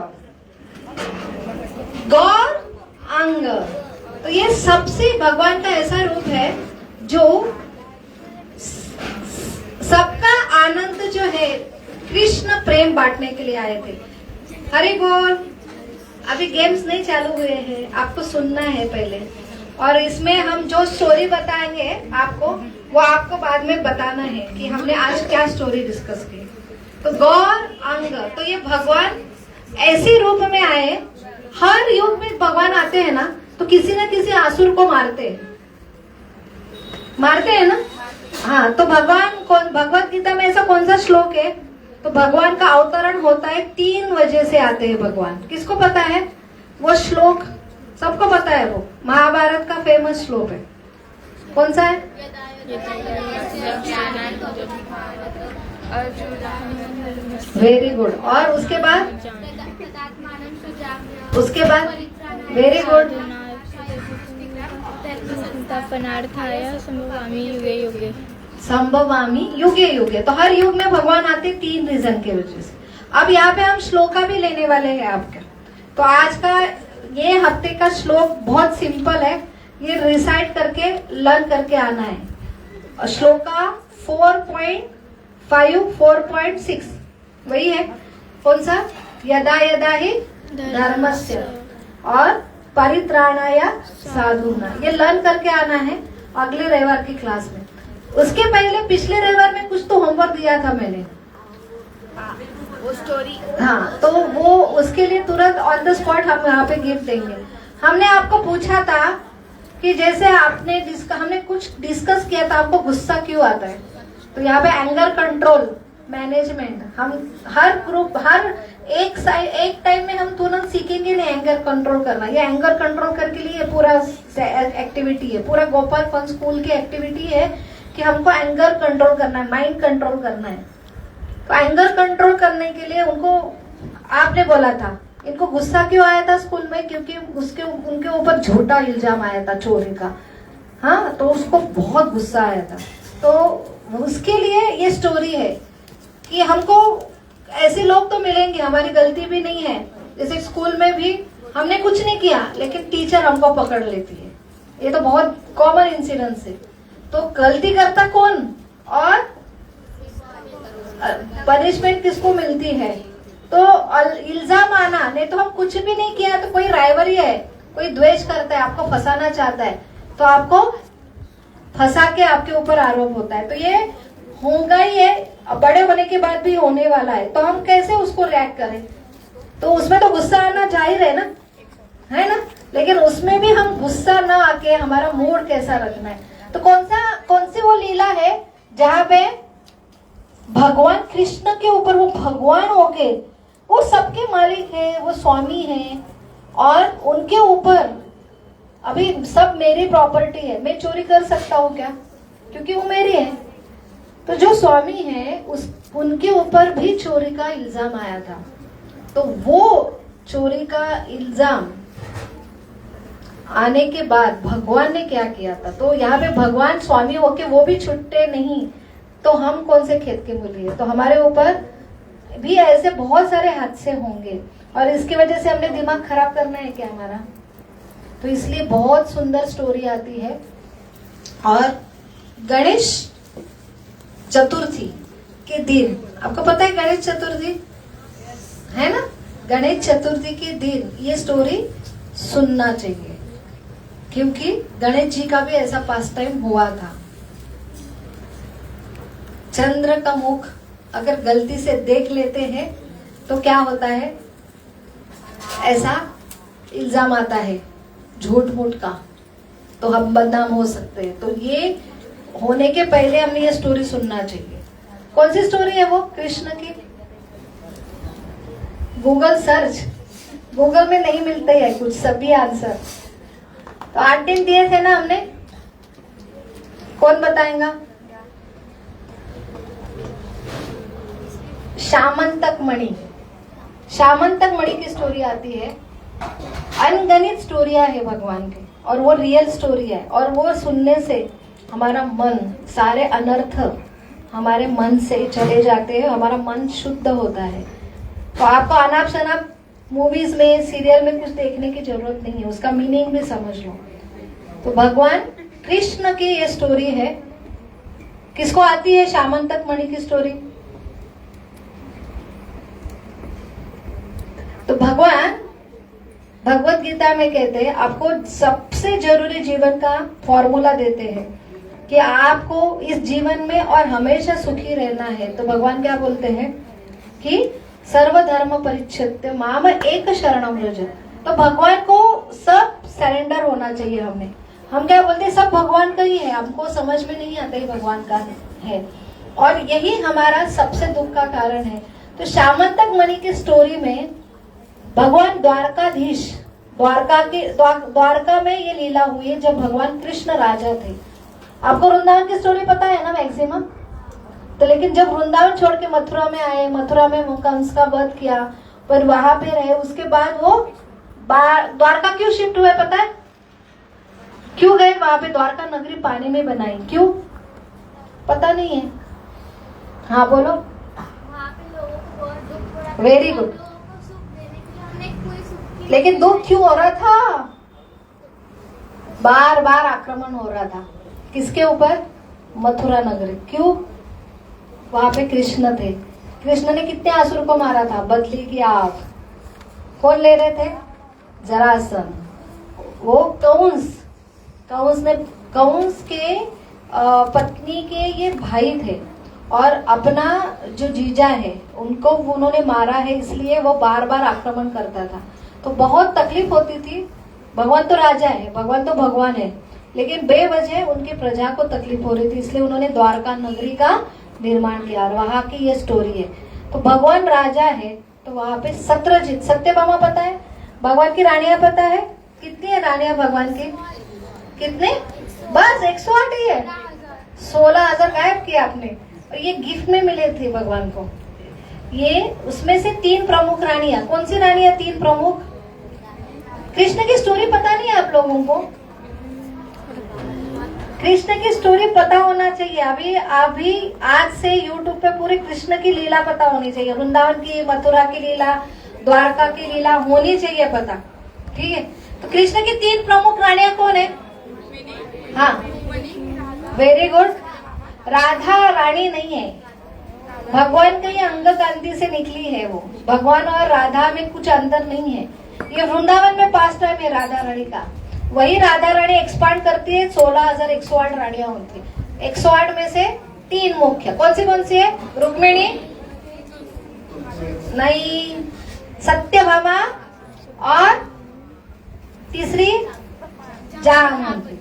तो ये सबसे भगवान का ऐसा रूप है जो सबका आनंद जो है कृष्ण प्रेम बांटने के लिए आए थे। हरि बोल। अभी गेम्स नहीं चालू हुए हैं, आपको सुनना है पहले, और इसमें हम जो स्टोरी बताएंगे आपको, वो आपको बाद में बताना है कि हमने आज क्या स्टोरी डिस्कस की। तो गौर अंग, तो ये भगवान ऐसे रूप में आए, हर युग में भगवान आते हैं ना तो किसी न किसी आसुर को मारते हैं ना। हाँ, तो भगवत गीता में ऐसा कौन सा श्लोक है? तो भगवान का अवतरण होता है 3 वजह से आते हैं भगवान। किसको पता है वो श्लोक? सबको पता है, वो महाभारत का फेमस श्लोक है। कौन सा है? Very good. और उसके बाद वेरी गुड, संभवामी युगे युगे। तो हर युग में भगवान आते 3 रीजन के वजह से। अब यहाँ पे हम श्लोका भी लेने वाले हैं आपके। तो आज का ये हफ्ते का श्लोक बहुत सिंपल है, ये रिसाइट करके लर्न करके आना है। श्लोका 4.5 4.6 वही है। कौन सा? यदा यदा ही धर्मस्य और परित्राणाय साधुना, ये लर्न करके आना है अगले रविवार की क्लास में। उसके पहले पिछले रविवार में कुछ तो होमवर्क दिया था मैंने, वो स्टोरी। हाँ, तो वो उसके लिए तुरंत ऑन द स्पॉट हम यहाँ पे गिफ्ट देंगे। हमने आपको पूछा था कि जैसे हमने कुछ डिस्कस किया था, आपको गुस्सा क्यों आता है? तो यहाँ पे एंगर कंट्रोल मैनेजमेंट, हम हर ग्रुप हर एक टाइम में हम तुरंत सीखेंगे नहीं एंगर कंट्रोल करना। ये एंगर कंट्रोल करके लिए पूरा एक्टिविटी है, पूरा गोपाल फन स्कूल की एक्टिविटी है कि हमको एंगर कंट्रोल करना है, माइंड कंट्रोल करना है। तो एंगर कंट्रोल करने के लिए उनको आपने बोला था इनको गुस्सा क्यों आया था स्कूल में? क्योंकि उनके ऊपर झूठा इल्जाम आया था चोरी का। हाँ, तो उसको बहुत गुस्सा आया था। तो उसके लिए ये स्टोरी है कि हमको ऐसे लोग तो मिलेंगे, हमारी गलती भी नहीं है। जैसे स्कूल में भी हमने कुछ नहीं किया लेकिन टीचर हमको पकड़ लेती है, ये तो बहुत कॉमन इंसिडेंस है। तो गलती करता कौन और पनिशमेंट किसको मिलती है? तो इल्जाम आना, नहीं तो हम कुछ भी नहीं किया तो कोई राइवरी है, कोई द्वेष करता है, आपको फंसाना चाहता है, तो आपको फंसा के आपके ऊपर आरोप होता है। तो ये होगा ही है, बड़े होने के बाद भी होने वाला है। तो हम कैसे उसको रिएक्ट करें? तो उसमें तो गुस्सा आना जाहिर है ना, लेकिन उसमें भी हम गुस्सा ना आके हमारा मूड कैसा रखना है। तो कौन सी वो लीला है जहाँ पे भगवान कृष्ण के ऊपर, वो भगवान होके, वो सबके मालिक है, वो स्वामी है, और उनके ऊपर अभी सब मेरी प्रॉपर्टी है, मैं चोरी कर सकता हूँ क्या? क्योंकि वो मेरी है। तो जो स्वामी है उनके ऊपर भी चोरी का इल्जाम आया था। तो वो चोरी का इल्जाम आने के बाद भगवान ने क्या किया था? तो यहाँ पे भगवान स्वामी होके वो भी छुट्टे नहीं, तो हम कौन से खेत के मूली है? तो हमारे ऊपर भी ऐसे बहुत सारे हादसे होंगे, और इसकी वजह से हमने दिमाग खराब करना है क्या हमारा? तो इसलिए बहुत सुंदर स्टोरी आती है। और गणेश चतुर्थी के दिन, आपको पता है गणेश चतुर्थी है ना? गणेश चतुर्थी के दिन ये स्टोरी सुनना चाहिए, क्योंकि गणेश जी का भी ऐसा पास टाइम हुआ था। चंद्र का मुख अगर गलती से देख लेते हैं तो क्या होता है? ऐसा इल्जाम आता है झूठ मूठ का, तो हम बदनाम हो सकते हैं। तो ये होने के पहले हमें ये स्टोरी सुनना चाहिए। कौन सी स्टोरी है वो कृष्ण की? गूगल सर्च, गूगल में नहीं मिलते हैं कुछ सभी आंसर। तो 8 दिन दिए थे ना हमने, कौन बताएगा? शामंतक मणि, शामंतक मणि की स्टोरी आती है। अनगणित स्टोरियां है भगवान के, और वो रियल स्टोरी है, और वो सुनने से हमारा मन, सारे अनर्थ हमारे मन से चले जाते हैं, हमारा मन शुद्ध होता है। तो आपको अनाप शनाप मूवीज में, सीरियल में कुछ देखने की जरूरत नहीं है, उसका मीनिंग भी समझ लो। तो भगवान कृष्ण की ये स्टोरी है। किसको आती है शामंतक मणि की स्टोरी? तो भगवान भगवत गीता में कहते हैं, आपको सबसे जरूरी जीवन का फॉर्मूला देते हैं कि आपको इस जीवन में और हमेशा सुखी रहना है। तो भगवान क्या बोलते हैं कि सर्वधर्म परिच्छेद्य माम एक शरणम व्रज। तो भगवान को सब सरेंडर होना चाहिए हमें। हम क्या बोलते हैं, सब भगवान का ही है, हमको समझ में नहीं आता ही भगवान का है, और यही हमारा सबसे दुख का कारण है। तो शामंतक मणि की स्टोरी में भगवान द्वारकाधीश, द्वारका में ये लीला हुई है जब भगवान कृष्ण राजा थे। आपको वृंदावन की स्टोरी पता है ना मैक्सिमम? तो लेकिन जब वृंदावन छोड़ के मथुरा में आए, मथुरा में कंस का वध किया, पर वहां पे रहे, उसके बाद वो द्वारका क्यों शिफ्ट हुए पता है? क्यों गए वहां पे? द्वारका नगरी पानी में बनाई, क्यों पता नहीं है? हाँ बोलो। वहाँ पे लोगों को बहुत दुख हो रहा था। Very good. लोगों को सुख देने के लिए हमने कोई सुख की लेकिन दुख क्यों हो रहा था? बार बार आक्रमण हो रहा था, किसके ऊपर? मथुरा नगरी। क्यों? वहां पे कृष्ण थे। कृष्ण ने कितने असुर को मारा था? बदली की आग। कौन ले रहे थे? जरासंध। वो कंस के पत्नी के ये भाई थे, और अपना जो जीजा है उनको उन्होंने मारा है, इसलिए वो बार बार आक्रमण करता था। तो बहुत तकलीफ होती थी। भगवान तो राजा है, भगवान तो भगवान है, लेकिन बेवजह उनकी प्रजा को तकलीफ हो रही थी, इसलिए उन्होंने द्वारका नगरी का निर्माण किया, और वहां की ये स्टोरी है। तो भगवान राजा है, तो वहां पे सत्यजीत, सत्यभामा पता है? भगवान की रानियां पता है? कितनी है रानियां भगवान की? कितने? बस 108 ही है। 16,000 गायब किया आपने, और ये गिफ्ट में मिले थे भगवान को। ये उसमें से 3 प्रमुख रानियां, कौन सी रानियां 3 प्रमुख? कृष्ण की स्टोरी पता नहीं है आप लोगों को? कृष्ण की स्टोरी पता होना चाहिए। अभी आज से YouTube पे पूरे कृष्ण की लीला पता होनी चाहिए, वृंदावन की, मथुरा की लीला, द्वारका की लीला होनी चाहिए पता, ठीक है? तो कृष्ण की 3 प्रमुख रानियां कौन है? हाँ वेरी गुड। राधा रानी नहीं है, भगवान का ये अंग कांति से निकली है। वो भगवान और राधा में कुछ अंतर नहीं है। ये वृंदावन में पास टाइम है राधा रानी का। वही राधा रानी एक्सपांड करती है, 16,108 रानियां होती है। 108 में से 3 मुख्य, कौन सी है? रुक्मिणी नहीं, सत्यभामा, और तीसरी जामवंती।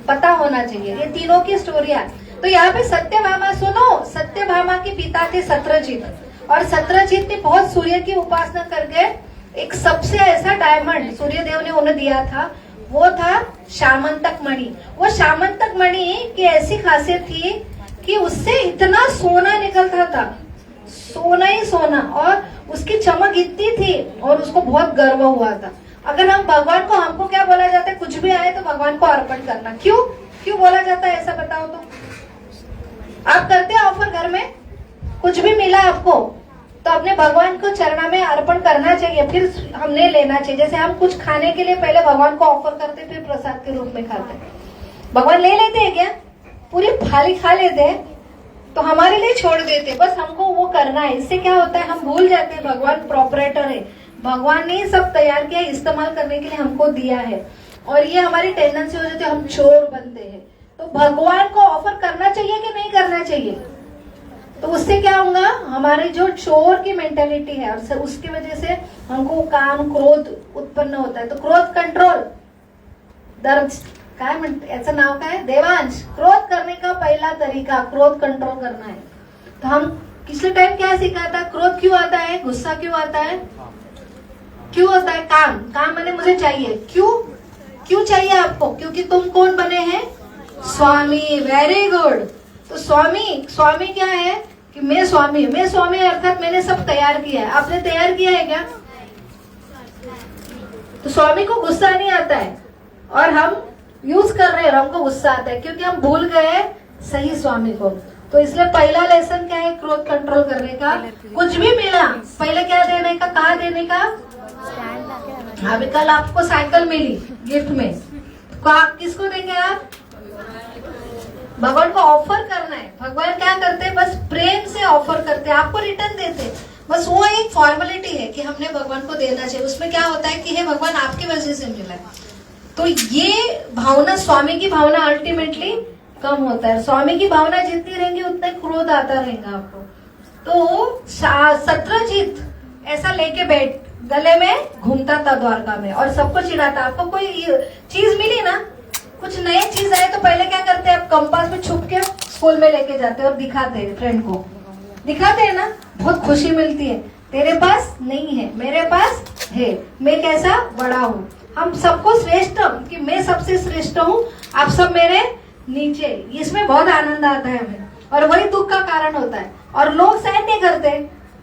पता होना चाहिए ये तीनों की स्टोरियां। तो यहाँ पे सत्यभामा सुनो, सत्यभामा के पिता थे सत्यजीत, और सत्यजीत ने बहुत सूर्य की उपासना करके एक सबसे ऐसा डायमंड सूर्य देव ने उन्हें दिया था, वो था शामंतक मणि। वो शामंतक मणि की ऐसी खासियत थी कि उससे इतना सोना निकलता था, सोना ही सोना, और उसकी चमक इतनी थी, और उसको बहुत गर्व हुआ था। अगर हम भगवान को, हमको क्या बोला जाता है, कुछ भी आए तो भगवान को अर्पण करना। क्यों बोला जाता है ऐसा बताओ तो? आप करते हैं ऑफर घर में, कुछ भी मिला आपको तो अपने भगवान को चरणा में अर्पण करना चाहिए, फिर हमने लेना चाहिए। जैसे हम कुछ खाने के लिए पहले भगवान को ऑफर करते, फिर प्रसाद के रूप में खाते। भगवान ले लेते हैं क्या? पूरी थाली खा लेते हैं तो हमारे लिए छोड़ देते, बस हमको वो करना है। इससे क्या होता है, हम भूल जाते हैं भगवान प्रॉपरेटर है, भगवान ने सब तैयार किया, इस्तेमाल करने के लिए हमको दिया है, और ये हमारी टेंडेंसी हो जाती है, हम चोर बनते हैं। तो भगवान को ऑफर करना चाहिए कि नहीं करना चाहिए? तो उससे क्या होगा, हमारी जो चोर की मेंटेलिटी है, और उसकी वजह से हमको काम क्रोध उत्पन्न होता है। तो क्रोध कंट्रोल, दर्द काय म्हणते, याचं नाव काय, देवांश, क्रोध करने का पहला तरीका क्रोध कंट्रोल करना है। तो हम पिछले टाइम क्या सीखा था, क्रोध क्यों आता है, गुस्सा क्यों आता है, क्यों होता है, काम, काम मैंने मुझे चाहिए, क्यों चाहिए आपको, क्योंकि तुम कौन बने हैं, स्वामी। Very good. तो स्वामी क्या है कि मैं स्वामी अर्थात मैंने सब तैयार किया है। आपने तैयार किया है क्या? तो स्वामी को गुस्सा नहीं आता है और हम यूज कर रहे हैं, हमको गुस्सा आता है क्योंकि हम भूल गए सही स्वामी को। तो इसलिए पहला लेसन क्या है, क्रोध कंट्रोल करने का। कुछ भी मिला पहले क्या देने का, कहा देने का। अभी कल आपको साइकिल मिली गिफ्ट में, किसको देंगे आप, भगवान को ऑफर करना है। भगवान क्या करते हैं, बस प्रेम से ऑफर करते हैं, आपको रिटर्न देते हैं। बस वो एक फॉर्मेलिटी है कि हमने भगवान को देना चाहिए। उसमें क्या होता है कि हे भगवान आपकी वजह से मिला है। तो ये भावना, स्वामी की भावना अल्टीमेटली कम होता है। स्वामी की भावना जितनी रहेंगी उतना क्रोध आता रहेगा आपको। तो सत्रजीत ऐसा लेके बैठ गले में घूमता था द्वारका में और सबको चिढ़ाता। आपको कोई चीज मिली ना, कुछ नई चीज आए तो पहले क्या करते हैं, आप कंपास में छुप के स्कूल में लेके जाते हैं और दिखाते हैं, फ्रेंड को दिखाते हैं ना, बहुत खुशी मिलती है। तेरे पास नहीं है, मेरे पास है, मैं कैसा बड़ा हूँ। हम सबको श्रेष्ठ, कि मैं सबसे श्रेष्ठ हूँ, आप सब मेरे नीचे, इसमें बहुत आनंद आता है हमें और वही दुख का कारण होता है। और लोग सहन नहीं करते,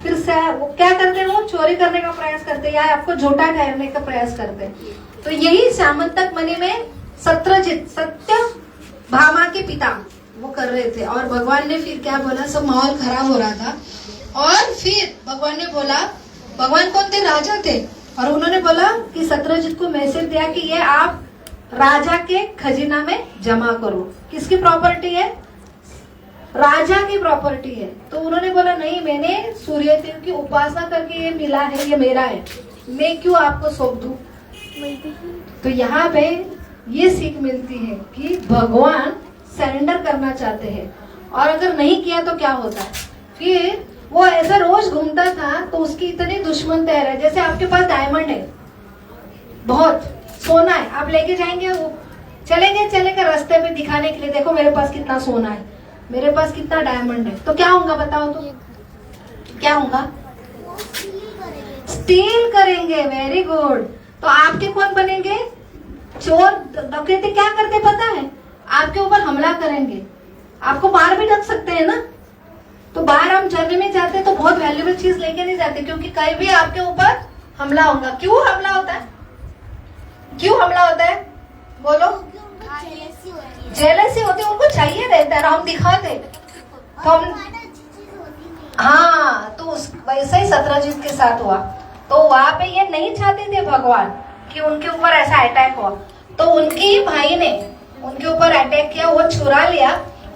फिर वो क्या करते हैं, वो चोरी करने का प्रयास करते हैं या आपको झूठा ठहरने का प्रयास करते हैं। तो यही सामंतक मणि में सत्रजित, सत्य भामा के पिता, वो कर रहे थे। और भगवान ने फिर क्या बोला, सब माहौल खराब हो रहा था और फिर भगवान ने बोला, भगवान कौन थे, राजा थे, और उन्होंने बोला कि सत्रजित को मैसेज दिया कि ये आप राजा के खजीना में जमा करो। किसकी प्रॉपर्टी है, राजा की प्रॉपर्टी है। तो उन्होंने बोला नहीं, मैंने सूर्यदेव की उपासना करके ये मिला है, ये मेरा है, मैं क्यों आपको सौंप दूं। तो यहाँ पे ये सीख मिलती है कि भगवान सरेंडर करना चाहते हैं और अगर नहीं किया तो क्या होता है। फिर वो ऐसा रोज घूमता था तो उसकी इतनी दुश्मन तैयार है। जैसे आपके पास डायमंड है, बहुत सोना है, आप लेके जाएंगे, वो चलेंगे रास्ते पे दिखाने के लिए, देखो मेरे पास कितना सोना है, मेरे पास कितना डायमंड है, तो क्या होगा बताओ, तो क्या होगा, स्टील करेंगे। Very good. तो आपके कौन बनेंगे, चोर डकैती। क्या करते पता है, आपके ऊपर हमला करेंगे, आपको मार भी रख सकते हैं ना। तो बाहर हम जर्नी में जाते हैं तो बहुत वैल्यूएबल चीज लेके नहीं जाते, क्योंकि कहीं भी आपके ऊपर हमला होगा। क्यों हमला होता है, क्यों हमला होता है, बोलो। जेलसी होती है, उनको चाहिए रहता है, हम दिखाते तो हम, हाँ। तो वैसा ही सत्रजीत के साथ हुआ। तो वहां पे ये नहीं चाहते थे भगवान कि उनके ऊपर ऐसा अटैक हो, तो उनकी भाई ने उनके ऊपर अटैक किया, वो छुरा लिया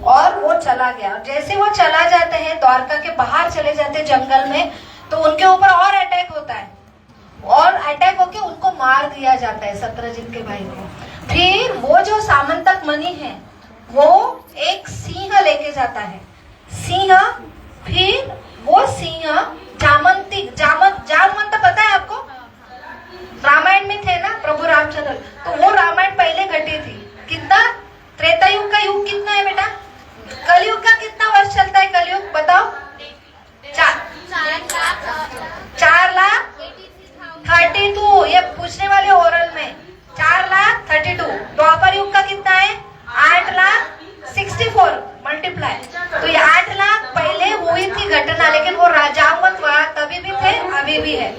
और वो चला गया। जैसे वो चला जाते हैं, द्वारका के बाहर चले जाते हैं जंगल में, तो उनके ऊपर और अटैक होता है और अटैक होके उनको मार दिया जाता है, सत्रजीत के भाई को। फिर वो जो सामंतक मणि है वो एक सिंह लेके जाता है, सिंह। फिर वो सिंह जामवंत पता है आपको, रामायण में थे ना प्रभु रामचंद्र, तो वो रामायण पहले घटी थी। कितना, त्रेता युग का युग कितना है बेटा, कलयुग का कितना वर्ष चलता है कलयुग, बताओ। 4,32,000, ये पूछने वाले ओरल में 4,32,000। द्वापर युग का कितना है, 8,64,000 मल्टीप्लाई। तो ये 8 लाख पहले हुई थी घटना, लेकिन वो राजावंत वहां तभी भी थे, अभी भी है।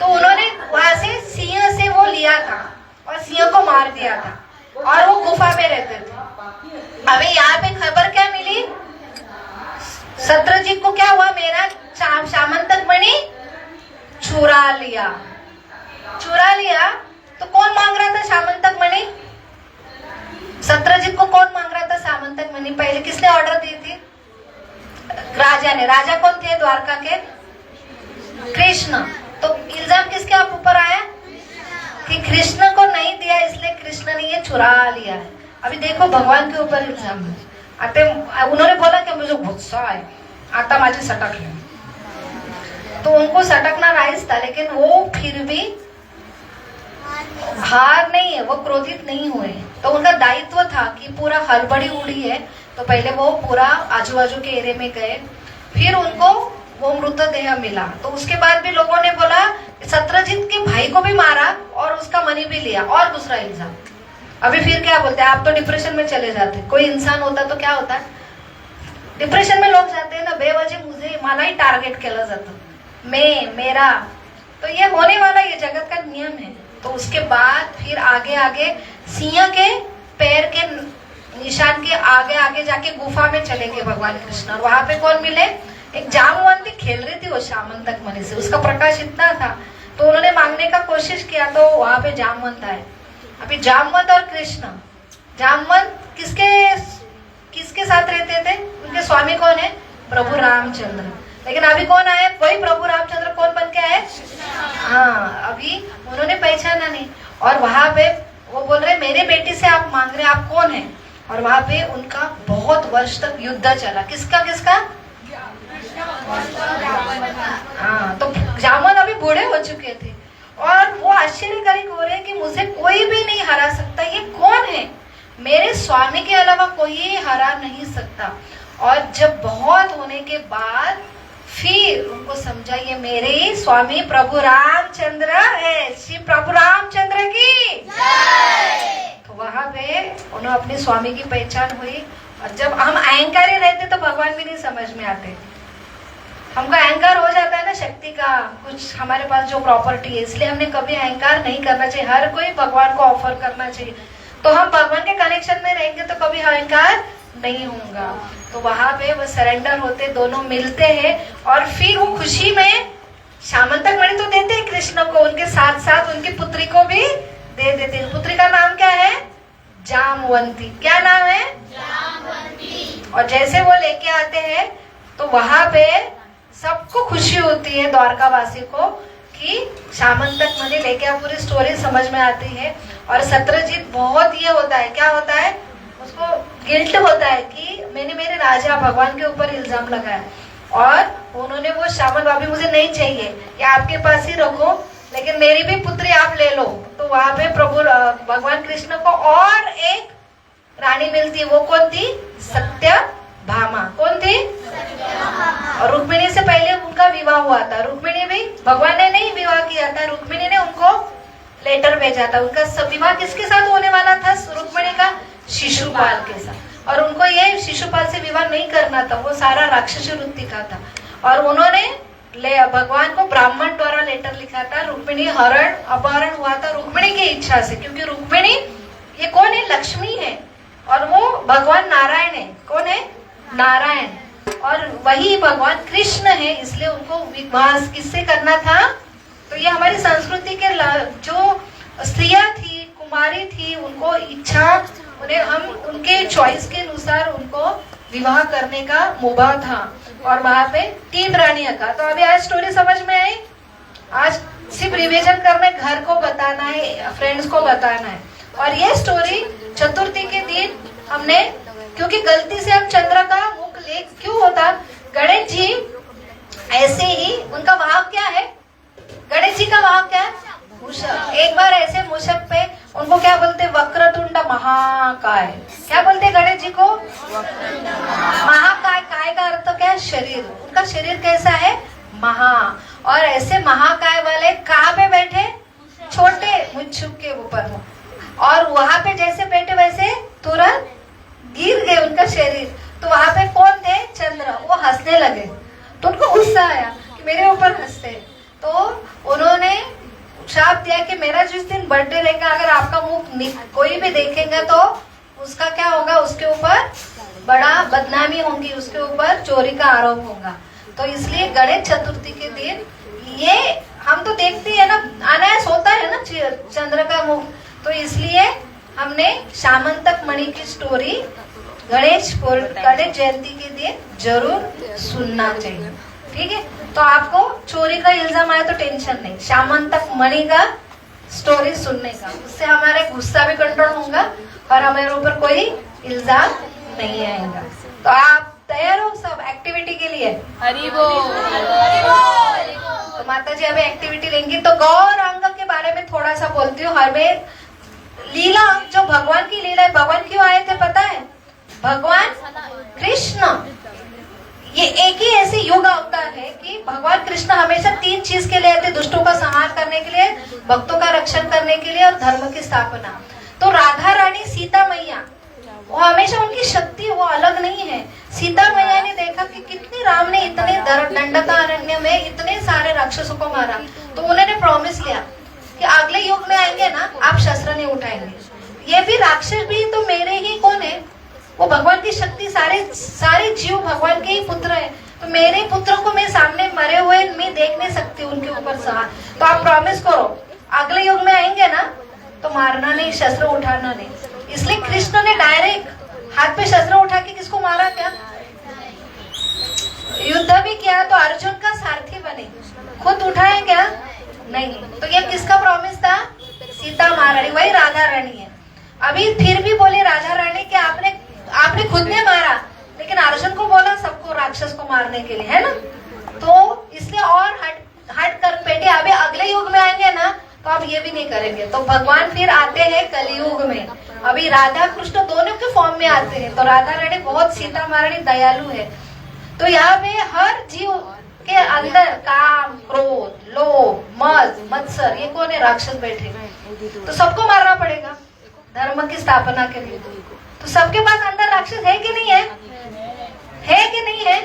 तो उन्होंने वहां से सिंह से वो लिया था और सिंह को मार दिया था और वो गुफा में रहते थे। अभी यहाँ पे खबर क्या मिली, सत्रजीत को क्या हुआ, मेरा सामंतक मणि चुरा लिया। तो कौन मांग रहा था सामंतक मणि, सत्रजीत को कौन मांग रहा था सामंतक मणि। पहले किसने ऑर्डर दी थी, राजा ने। राजा कौन थे द्वारका के, कृष्ण। तो इल्जाम किसके ऊपर आया कि कृष्ण को नहीं दिया, इसलिए कृष्ण ने ये चुरा लिया है। अभी देखो भगवान के ऊपर इल्जाम है। आता उन्होंने बोला कि मुझे गुस्सा है, आता माझी सटक है, तो उनको सटकना राइज था, लेकिन वो फिर भी हार नहीं है, वो क्रोधित नहीं हुए। तो उनका दायित्व था कि पूरा हड़बड़ी उड़ी है, तो पहले वो पूरा आजू बाजू के एरिया में गए, फिर उनको वो मृतदेह मिला। तो उसके बाद भी लोगों ने बोला सत्यजीत के भाई को भी मारा और उसका मनी भी लिया, और दूसरा इल्जाम। अभी फिर क्या बोलते हैं, आप तो डिप्रेशन में चले जाते। कोई इंसान होता तो क्या होता, डिप्रेशन में लोग जाते हैं ना, बेवजह मुझे मला ही टारगेट केलं जातं, मैं मेरा। तो ये होने वाला, ये जगत का नियम है। तो उसके बाद फिर आगे आगे सिंह के पैर के निशान के आगे आगे जाके गुफा में चले गए भगवान कृष्ण। और वहां पे कौन मिले, एक जामवंती खेल रही थी वो सामंतक मणि से, उसका प्रकाश इतना था। तो उन्होंने मांगने का कोशिश किया, तो वहां पे जामवंत आए। अभी जामवंत और कृष्ण, जामवंत किसके साथ रहते थे, उनके स्वामी कौन है, प्रभु रामचंद्र। लेकिन अभी कौन आए, वही प्रभु रामचंद्र कौन बन के आए, हाँ, अभी उन्होंने पहचाना नहीं। और वहां पे वो बोल रहे मेरे बेटी से आप मांग रहे, आप कौन है। और वहां पे उनका बहुत वर्ष तक युद्ध चला, किसका किसका, हाँ। तो जामवंत अभी बूढ़े हो चुके थे और वो आश्चर्यकारी हो रहे कि मुझे कोई भी नहीं हरा सकता, ये कौन है, मेरे स्वामी के अलावा कोई हरा नहीं सकता। और जब बहुत होने के बाद फिर उनको समझा ये मेरे स्वामी प्रभु रामचंद्र है, श्री प्रभु रामचंद्र की तो वहां पे उन्हें अपने स्वामी की पहचान हुई। और जब हम अहंकारी रहते तो भगवान भी नहीं समझ में आते। हमको अहंकार हो जाता है ना शक्ति का, कुछ हमारे पास जो प्रॉपर्टी है, इसलिए हमने कभी अहंकार नहीं करना चाहिए। हर कोई भगवान को ऑफर करना चाहिए, तो हम भगवान के कनेक्शन में रहेंगे तो कभी अहंकार नहीं होगा। तो वहां पे वो सरेंडर होते, दोनों मिलते हैं और फिर वो खुशी में सामंतक मणि तो देते हैं कृष्ण को, उनके साथ साथ उनकी पुत्री को भी दे देते हैं। पुत्री का नाम क्या है, जामवंती। क्या नाम है, जामवंती। और जैसे वो लेके आते हैं तो वहां पे सबको खुशी होती है, द्वारकावासी को, कि सामंतक मणि लेके आप, पूरी स्टोरी समझ में आती है। और सत्यजीत बहुत ये होता है, क्या होता है, उसको गिल्ट होता है कि मैंने मेरे राजा भगवान के ऊपर इल्जाम लगाया और उन्होंने वो शामल भाभी मुझे नहीं चाहिए, या आपके पास ही रखो, लेकिन मेरी भी पुत्री आप ले लो। तो वहां पे प्रभु भगवान कृष्ण को और एक रानी मिलती है, वो कौन थी, सत्यभामा। कौन थी, और रुक्मिणी से पहले उनका विवाह हुआ था। रुक्मिणी भी भगवान ने नहीं विवाह किया था, रुक्मिणी ने उनको लेटर भेजा था। उनका विवाह किसके साथ होने वाला था, रुक्मिणी का शिशुपाल के साथ। और उनको ये शिशुपाल से विवाह नहीं करना था, वो सारा राक्षसी वृत्ति का था। और उन्होंने भगवान को ब्राह्मण द्वारा लेटर लिखा था। रुक्मिणी हरण अपहरण हुआ था रुक्मिणी की इच्छा से, क्योंकि रुक्मिणी ये कौन है, लक्ष्मी है, और वो भगवान नारायण है। कौन है, नारायण, और वही भगवान कृष्ण है, इसलिए उनको विवाह किससे करना था। तो ये हमारी संस्कृति के जो स्त्रियां थी, कुमारी थी, उनको इच्छा, उन्हें हम उनके चॉइस के अनुसार उनको विवाह करने का मुबाह था। और वहां पे 3 रानियां का। तो अभी आज स्टोरी समझ में आई। आज सिर्फ रिविजन करना, घर को बताना है, फ्रेंड्स को बताना है। और ये स्टोरी चतुर्थी के दिन हमने, क्योंकि गलती से हम चंद्र का मुख ले क्यों होता, गणेश जी ऐसे ही, उनका वाहक क्या है, गणेश जी का वाहक क्या है, मूषक। एक बार ऐसे मूषक पे उनको क्या बोलते, वक्रतुंड महाकाय। क्या बोलते गणेश जी को, महाकाय। काय का अर्थ क्या है, शरीर। उनका शरीर कैसा है, महा। और ऐसे महाकाय वाले कहाँ पे बैठे, छोटे मुच्छुक के ऊपर हो, और वहां पे जैसे बैठे वैसे तुरंत गिर गए उनका शरीर। तो वहां पे कौन थे, चंद्र। वो हंसने लगे, तो उनको गुस्सा आया कि मेरे ऊपर हंसते। तो उन्होंने श्राप दिया कि मेरा जिस दिन बर्थडे रहेगा, अगर आपका मुख कोई भी देखेगा तो उसका क्या होगा, उसके ऊपर बड़ा बदनामी होगी, उसके ऊपर चोरी का आरोप होगा। तो इसलिए गणेश चतुर्थी के दिन ये हम तो देखते हैं ना, अनायास होता है ना चंद्र का मुख, तो इसलिए हमने सामंतक मणि की स्टोरी गणेश जयंती के दिन जरूर सुनना चाहिए। ठीक है, तो आपको चोरी का इल्जाम आया तो टेंशन नहीं, सामंतक मणि का स्टोरी सुनने का, उससे हमारे गुस्सा भी कंट्रोल होगा और हमारे ऊपर कोई इल्जाम नहीं आएगा। तो आप तैयार हो सब एक्टिविटी के लिए, हरि बोल। तो माता जी अभी एक्टिविटी लेंगी, तो गौर अंग के बारे में थोड़ा सा बोलती हूँ। हमें लीला, जो भगवान की लीला है, भगवान क्यों आए थे पता है? भगवान कृष्ण, ये एक ही ऐसी युग अवतार है कि भगवान कृष्ण हमेशा 3 चीज के लिए आते, दुष्टों का संहार करने के लिए, भक्तों का रक्षण करने के लिए और धर्म की स्थापना। तो राधा रानी सीता मैया, वो हमेशा उनकी शक्ति वो अलग नहीं है। सीता मैया ने देखा कि कितने राम ने इतने दंडकारण्य में इतने सारे राक्षसों को मारा, तो उन्होंने प्रॉमिस लिया कि अगले युग में आएंगे ना, आप शस्त्र नहीं उठाएंगे। ये भी राक्षस भी तो मेरे ही कौन है, वो भगवान की शक्ति, सारे जीव भगवान के ही पुत्र है। तो मेरे पुत्रों को मैं सामने मरे हुए मैं देख नहीं सकती उनके ऊपर सहार। तो आप प्रॉमिस करो अगले युग में आएंगे ना तो मारना नहीं, शस्त्र उठाना नहीं। इसलिए कृष्ण ने डायरेक्ट हाथ पे शस्त्र उठा के किसको मारा? क्या युद्ध भी किया तो अर्जुन का सारथी बने, खुद उठाए क्या? नहीं। तो ये किसका प्रॉमिस था? सीता महारानी, वही राधा रानी है। अभी फिर भी बोले राधा रानी कि आपने खुद ने मारा, लेकिन अर्जुन को बोला सबको राक्षस को मारने के लिए, है ना? तो इसलिए और हट कर बेटे अभी अगले युग में आएंगे ना तो आप ये भी नहीं करेंगे। तो भगवान फिर आते हैं कलयुग में, अभी राधा कृष्ण दोनों के फॉर्म में आते हैं। तो राधा रानी बहुत, सीता महारानी दयालु है। तो यहाँ पे हर जीव के अंदर काम, क्रोध, लोभ, मद, मत्सर, ये कौन है? राक्षस बैठे। तो सबको मारना पड़ेगा धर्म की स्थापना के लिए। तो सबके पास अंदर राक्षस है कि नहीं है? है कि नहीं है?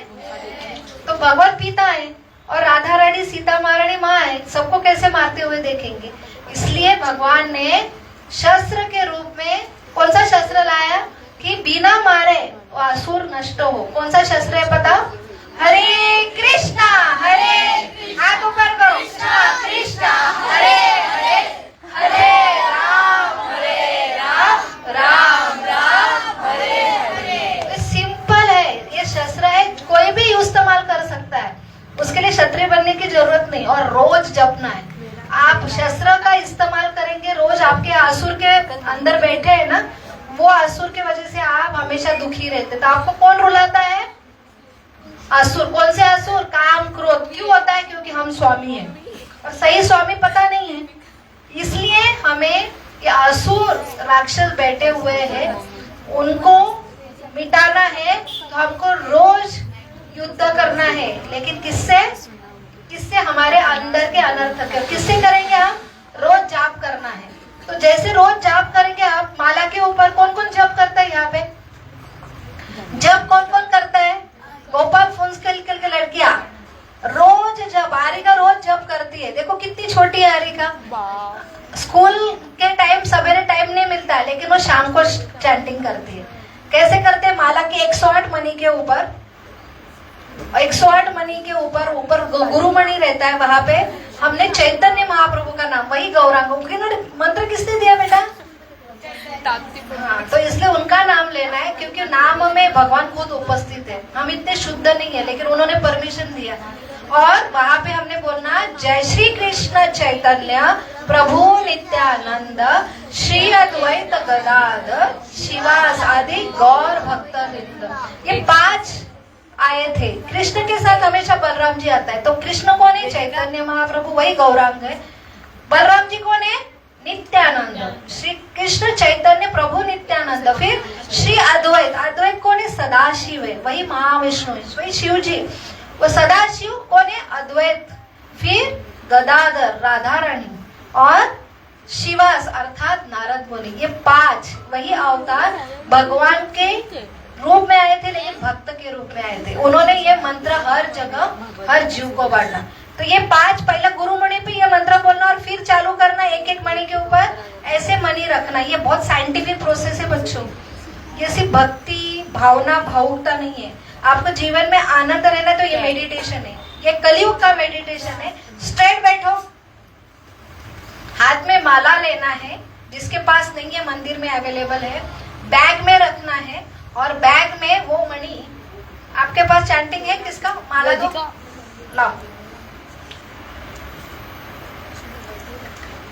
तो भगवत पिता है और राधा रानी सीता महारानी माँ है, सबको कैसे मारते हुए देखेंगे। इसलिए भगवान ने शस्त्र के रूप में कौन सा शस्त्र लाया कि बिना मारे असुर नष्ट हो। कौन सा शस्त्र है पता? हरे कृष्णा हरे, हाथ ऊपर करो, कृष्णा हरे हरे, हरे राम राम राम हरे हरे। सिंपल है, ये शस्त्र है, कोई भी इस्तेमाल कर सकता है, उसके लिए क्षत्रिय बनने की जरूरत नहीं। और रोज जपना है। आप शस्त्र का इस्तेमाल करेंगे रोज, आपके असुर के अंदर बैठे है ना, वो असुर के वजह से आप हमेशा दुखी रहते। तो आपको कौन रुलाता है? असुर। कौन से असुर? काम, क्रोध। क्यों होता है? क्योंकि हम स्वामी हैं और सही स्वामी पता नहीं है। इसलिए हमें ये असुर राक्षस बैठे हुए हैं, उनको मिटाना है। तो हमको रोज युद्ध करना है, लेकिन किससे? हमारे अंदर के अनर्थ के। किससे करेंगे हम? रोज जाप करना है। तो जैसे रोज जाप करेंगे आप, माला के ऊपर कौन कौन जप करता है? यहाँ पे जप कौन कौन करता है? गोपाल फुंस के लड़कियां रोज जप, आरिका रोज जप करती है। देखो कितनी छोटी है आरिका। स्कूल के टाइम सवेरे टाइम नहीं मिलता है, लेकिन वो शाम को चैंटिंग करती है। कैसे करते हैं? माला के 108 मणि के ऊपर, 108 मणि के ऊपर गुरुमणि रहता है, वहां पे हमने चैतन्य महाप्रभु का नाम, वही गौरांग मंत्र किसने दिया बेटा? हाँ, तो इसलिए उनका नाम लेना है, क्योंकि नाम में भगवान खुद उपस्थित है। हम इतने शुद्ध नहीं है, लेकिन उन्होंने परमिशन दिया। और वहां पे हमने बोलना जय श्री कृष्ण चैतन्य प्रभु नित्यानंद श्री अद्वैत गदाधर शिवास आदि गौर भक्त वृंद। ये 5 आए थे। कृष्ण के साथ हमेशा बलराम जी आता है। तो कृष्ण कौन है? चैतन्य महाप्रभु, वही गौरांग है। बलराम जी कौन है? नित्यानंद। श्री कृष्ण चैतन्य प्रभु नित्यानंद। फिर श्री अद्वैत, अद्वैत कौन है? सदाशिव है, वही महाविष्णु है, वही शिव जी। वो सदाशिव कौन है? अद्वैत। फिर गदाधर राधा रानी और शिवास अर्थात नारद मुनि। ये 5 वही अवतार भगवान के रूप में आए थे, लेकिन भक्त के रूप में आए थे। उन्होंने ये मंत्र हर जगह हर जीव को बांटना। तो ये 5 पहले गुरुमणि पे ये मंत्र बोलना और फिर चालू करना एक एक मणि के ऊपर ऐसे मणि रखना। ये बहुत साइंटिफिक प्रोसेस है बच्चों। ये सिर्फ भक्ति भावना भावुकता नहीं है। आपको जीवन में आनंद रहना तो ये मेडिटेशन है, ये कलयुग का मेडिटेशन है। स्ट्रेट बैठो, हाथ में माला लेना है, जिसके पास नहीं है मंदिर में अवेलेबल है, बैग में रखना है और बैग में वो मणि। आपके पास चैंटिंग है किसका? माला दो, लाओ।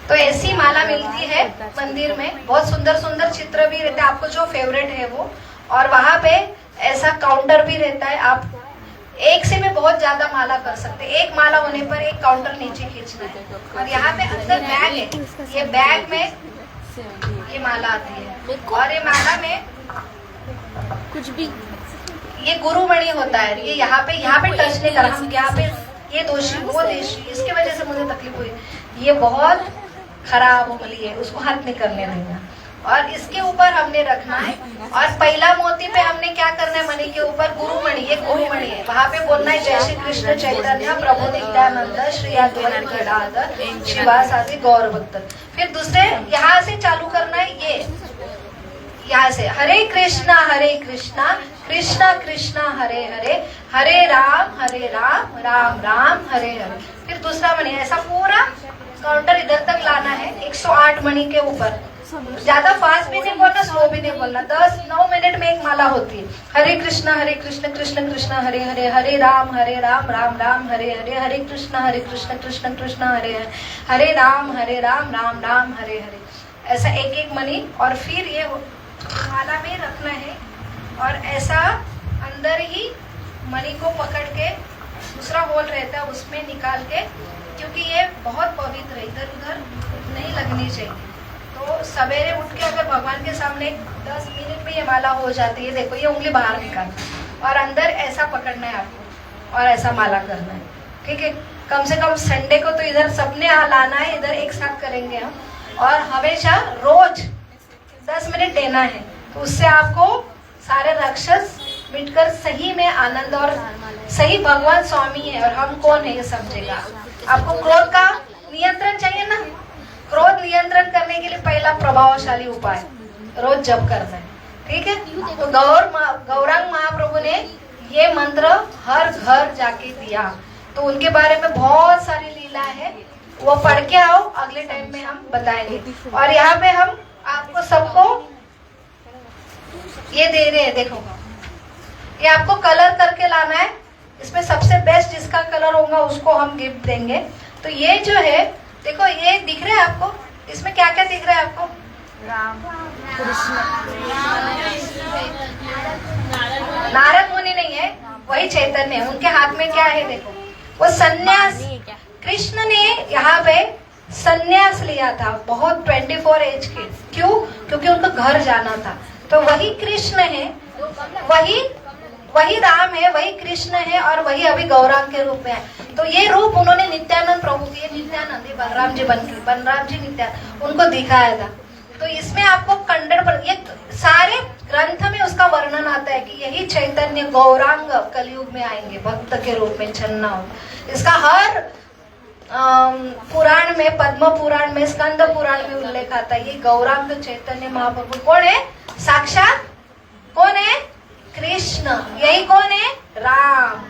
तो ऐसी माला मिलती है मंदिर में, बहुत सुंदर सुंदर चित्र भी रहते हैं, आपको जो फेवरेट है वो। और वहां पे ऐसा काउंटर भी रहता है, आप एक से में बहुत ज्यादा माला कर सकते हैं। एक माला होने पर एक काउंटर नीचे खींचना है। और यहाँ पे अंदर बैग है, ये बैग में ये माला आती है और ये माला में कुछ भी ये गुरुमणि होता है। ये यहाँ पे टच नहीं करा, हम यहाँ पे ये दोषी वो दोषी, इसकी वजह से मुझे तकलीफ हुई। ये बहुत खराब उंगली है, उसको हाथ नहीं करने देना। और इसके ऊपर हमने रखना है और पहला मोती पे हमने क्या करना है, मणि के ऊपर गुरुमणि, ये गुरुमणि है, वहाँ पे बोलना है जय श्री कृष्ण चैतन्य प्रभु नित्यानंद श्री अद्वैत गदाधर शिवासादि गौर भक्त। फिर दूसरे यहाँ से चालू करना है, ये यहाँ से हरे कृष्णा कृष्णा कृष्णा हरे हरे, हरे राम राम राम हरे हरे। फिर दूसरा मणि, ऐसा पूरा काउंटर इधर तक लाना है 108 मणि के ऊपर। ज्यादा फास्ट भी नहीं बोलना, स्लो भी नहीं बोलना। 10-9 मिनट में एक माला होती है। हरे कृष्ण कृष्ण कृष्ण हरे हरे, हरे राम राम राम हरे हरे, हरे कृष्ण कृष्ण कृष्ण हरे हरे, हरे राम राम राम हरे हरे। ऐसा एक एक मणि और फिर ये माला में रखना है और ऐसा अंदर ही मणि को पकड़ के दूसरा होल रहता है उसमें निकाल के, क्योंकि ये बहुत पवित्र है, इधर उधर नहीं लगनी चाहिए। तो सवेरे उठ के अगर भगवान के सामने 10 मिनट में ये माला हो जाती है, देखो ये उंगली बाहर निकालना और अंदर ऐसा पकड़ना है आपको और ऐसा माला करना है, ठीक है। कम से कम संडे को तो इधर सबने लाना है, इधर एक साथ करेंगे हम। और हमेशा रोज 10 मिनट देना है, तो उससे आपको सारे राक्षस मिटकर सही में आनंद और सही भगवान स्वामी है और हम कौन है ये समझेगा। आपको क्रोध का नियंत्रण चाहिए ना, क्रोध नियंत्रण करने के लिए पहला प्रभावशाली उपाय रोज जप करना है, ठीक है। तो गौरांग महाप्रभु ने ये मंत्र हर घर जाके दिया, तो उनके बारे में बहुत सारी लीला है, वो पढ़ के आओ, अगले टाइम में हम बताएंगे। और यहाँ पे हम आपको सबको ये दे रहे हैं, देखो ये आपको कलर करके लाना है। इसमें सबसे बेस्ट जिसका कलर होगा उसको हम गिफ्ट देंगे। तो ये जो है देखो, ये दिख रहा है आपको, इसमें क्या क्या दिख रहा है आपको? राम कृष्ण, नारद मुनि नहीं है, वही चैतन्य है। उनके हाथ में क्या है देखो, वो सन्यास, कृष्ण ने यहाँ पे सन्यास लिया था, बहुत 24 एज के। क्यों? क्योंकि उनको घर जाना था। तो वही कृष्ण है, वही राम है, वही कृष्ण है और वही अभी गौरांग के रूप में है। तो ये रूप उन्होंने नित्यानंद प्रभु के, नित्यानंद बलराम जी नित्यानंद उनको दिखाया था। तो इसमें आपको 100% ये सारे ग्रंथ में उसका वर्णन आता है कि यही चैतन्य गौरांग कलयुग में आएंगे भक्त के रूप में छन्ना हो। इसका हर पुराण में, पद्म पुराण में, स्कंद पुराण में उल्लेख आता है। ये गौरांग चैतन्य महाप्रभु कौन है? साक्षात कौन है? कृष्ण। यही कौन है? राम।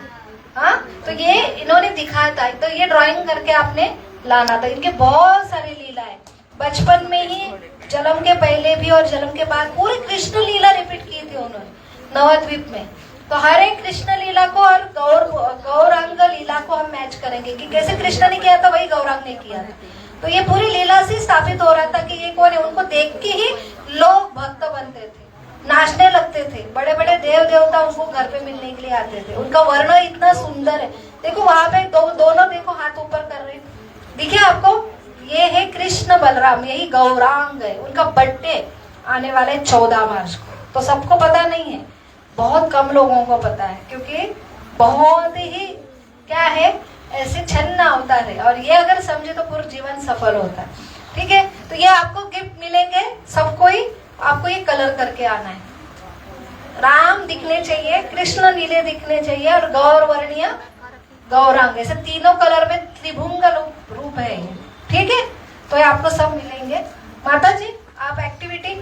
हाँ, तो ये इन्होंने दिखाया था, तो ये ड्राइंग करके आपने लाना था। इनके बहुत सारी लीला है, बचपन में ही, जन्म के पहले भी और जन्म के बाद पूरी कृष्ण लीला रिपीट की थी उन्होंने नवद्वीप में। तो हर एक कृष्ण लीला को और गौरांग लीला को हम मैच करेंगे कि कैसे कृष्ण ने किया था वही गौरांग ने किया था। तो ये पूरी लीला से स्थापित हो रहा था कि ये कौन है। उनको देख के ही लोग भक्त बनते थे, नाचने लगते थे, बड़े बड़े देव देवता उनको घर पे मिलने के लिए आते थे। उनका वर्ण इतना सुंदर है। देखो वहां पे दोनों देखो हाथ ऊपर कर रहे, दिखे आपको? ये है कृष्ण बलराम, यही गौरांग है। उनका बर्थडे आने वाला है 14 मार्च को। तो सबको पता नहीं है, बहुत कम लोगों को पता है, क्योंकि बहुत ही क्या है, ऐसे छन्ना होता है। और ये अगर समझे तो पूरा जीवन सफल होता है, ठीक है। तो ये आपको गिफ्ट मिलेंगे सबको ही। आपको ये कलर करके आना है। राम दिखने चाहिए, कृष्ण नीले दिखने चाहिए और गौर वर्णीय गौरांग, ऐसे तीनों कलर में त्रिभुंग रूप है ये, ठीक है। तो ये आपको सब मिलेंगे। माता जी आप एक्टिविटी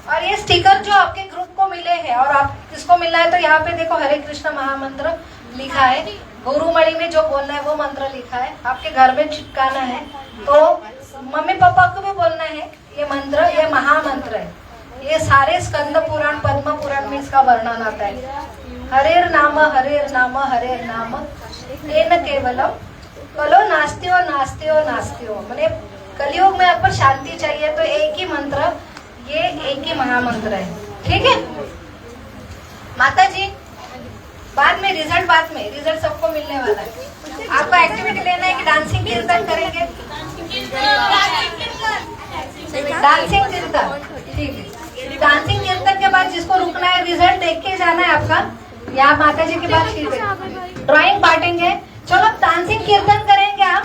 और ये स्टिकर जो आपके ग्रुप को मिले हैं और आप किसको मिलना है, तो यहाँ पे देखो हरे कृष्ण महामंत्र लिखा है, गुरुमणि में जो बोलना है वो मंत्र लिखा है, आपके घर में चिपकाना है। तो मम्मी पापा को भी बोलना है ये मंत्र, ये महामंत्र है। ये सारे स्कंद पुराण, पद्म पुराण में इसका वर्णन आता है। हरेर नाम तेन केवलम कलो नास्तियो नास्तियो नास्तियो। मैंने कलयुग में आपको शांति चाहिए तो एक ही मंत्र, ये एक ही महामंत्र है, ठीक है। माता जी बाद में रिजल्ट सबको मिलने वाला है। आपको एक्टिविटी लेना है कि डांसिंग कीर्तन करेंगे? डांसिंग कीर्तन, ठीक है। डांसिंग कीर्तन के बाद जिसको रुकना है, रिजल्ट देख के जाना है आपका। यहाँ माता जी के बाद ड्राइंग बांटेंगे। चलो अब डांसिंग कीर्तन करेंगे आप।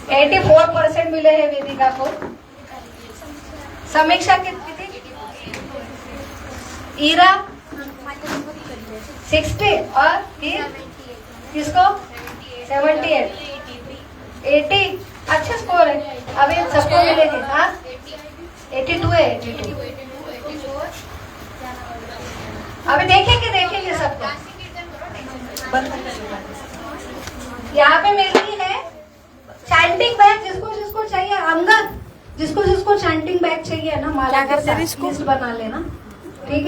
एटी 84% मिले हैं वेदिका को। समीक्षा कितनी थी? ईरा 60 और किसको 78 80 अच्छा स्कोर है। अभी सबको मिलेंगे। हाँ 82 है 82। अभी देखेंगे सबको। यहाँ पे मिल रही है चैंटिंग बैग, जिसको चाहिए। अंगद जिसको चैंटिंग बैग चाहिए ना, माला के साथ लिस्ट बना लेना, ठीक है।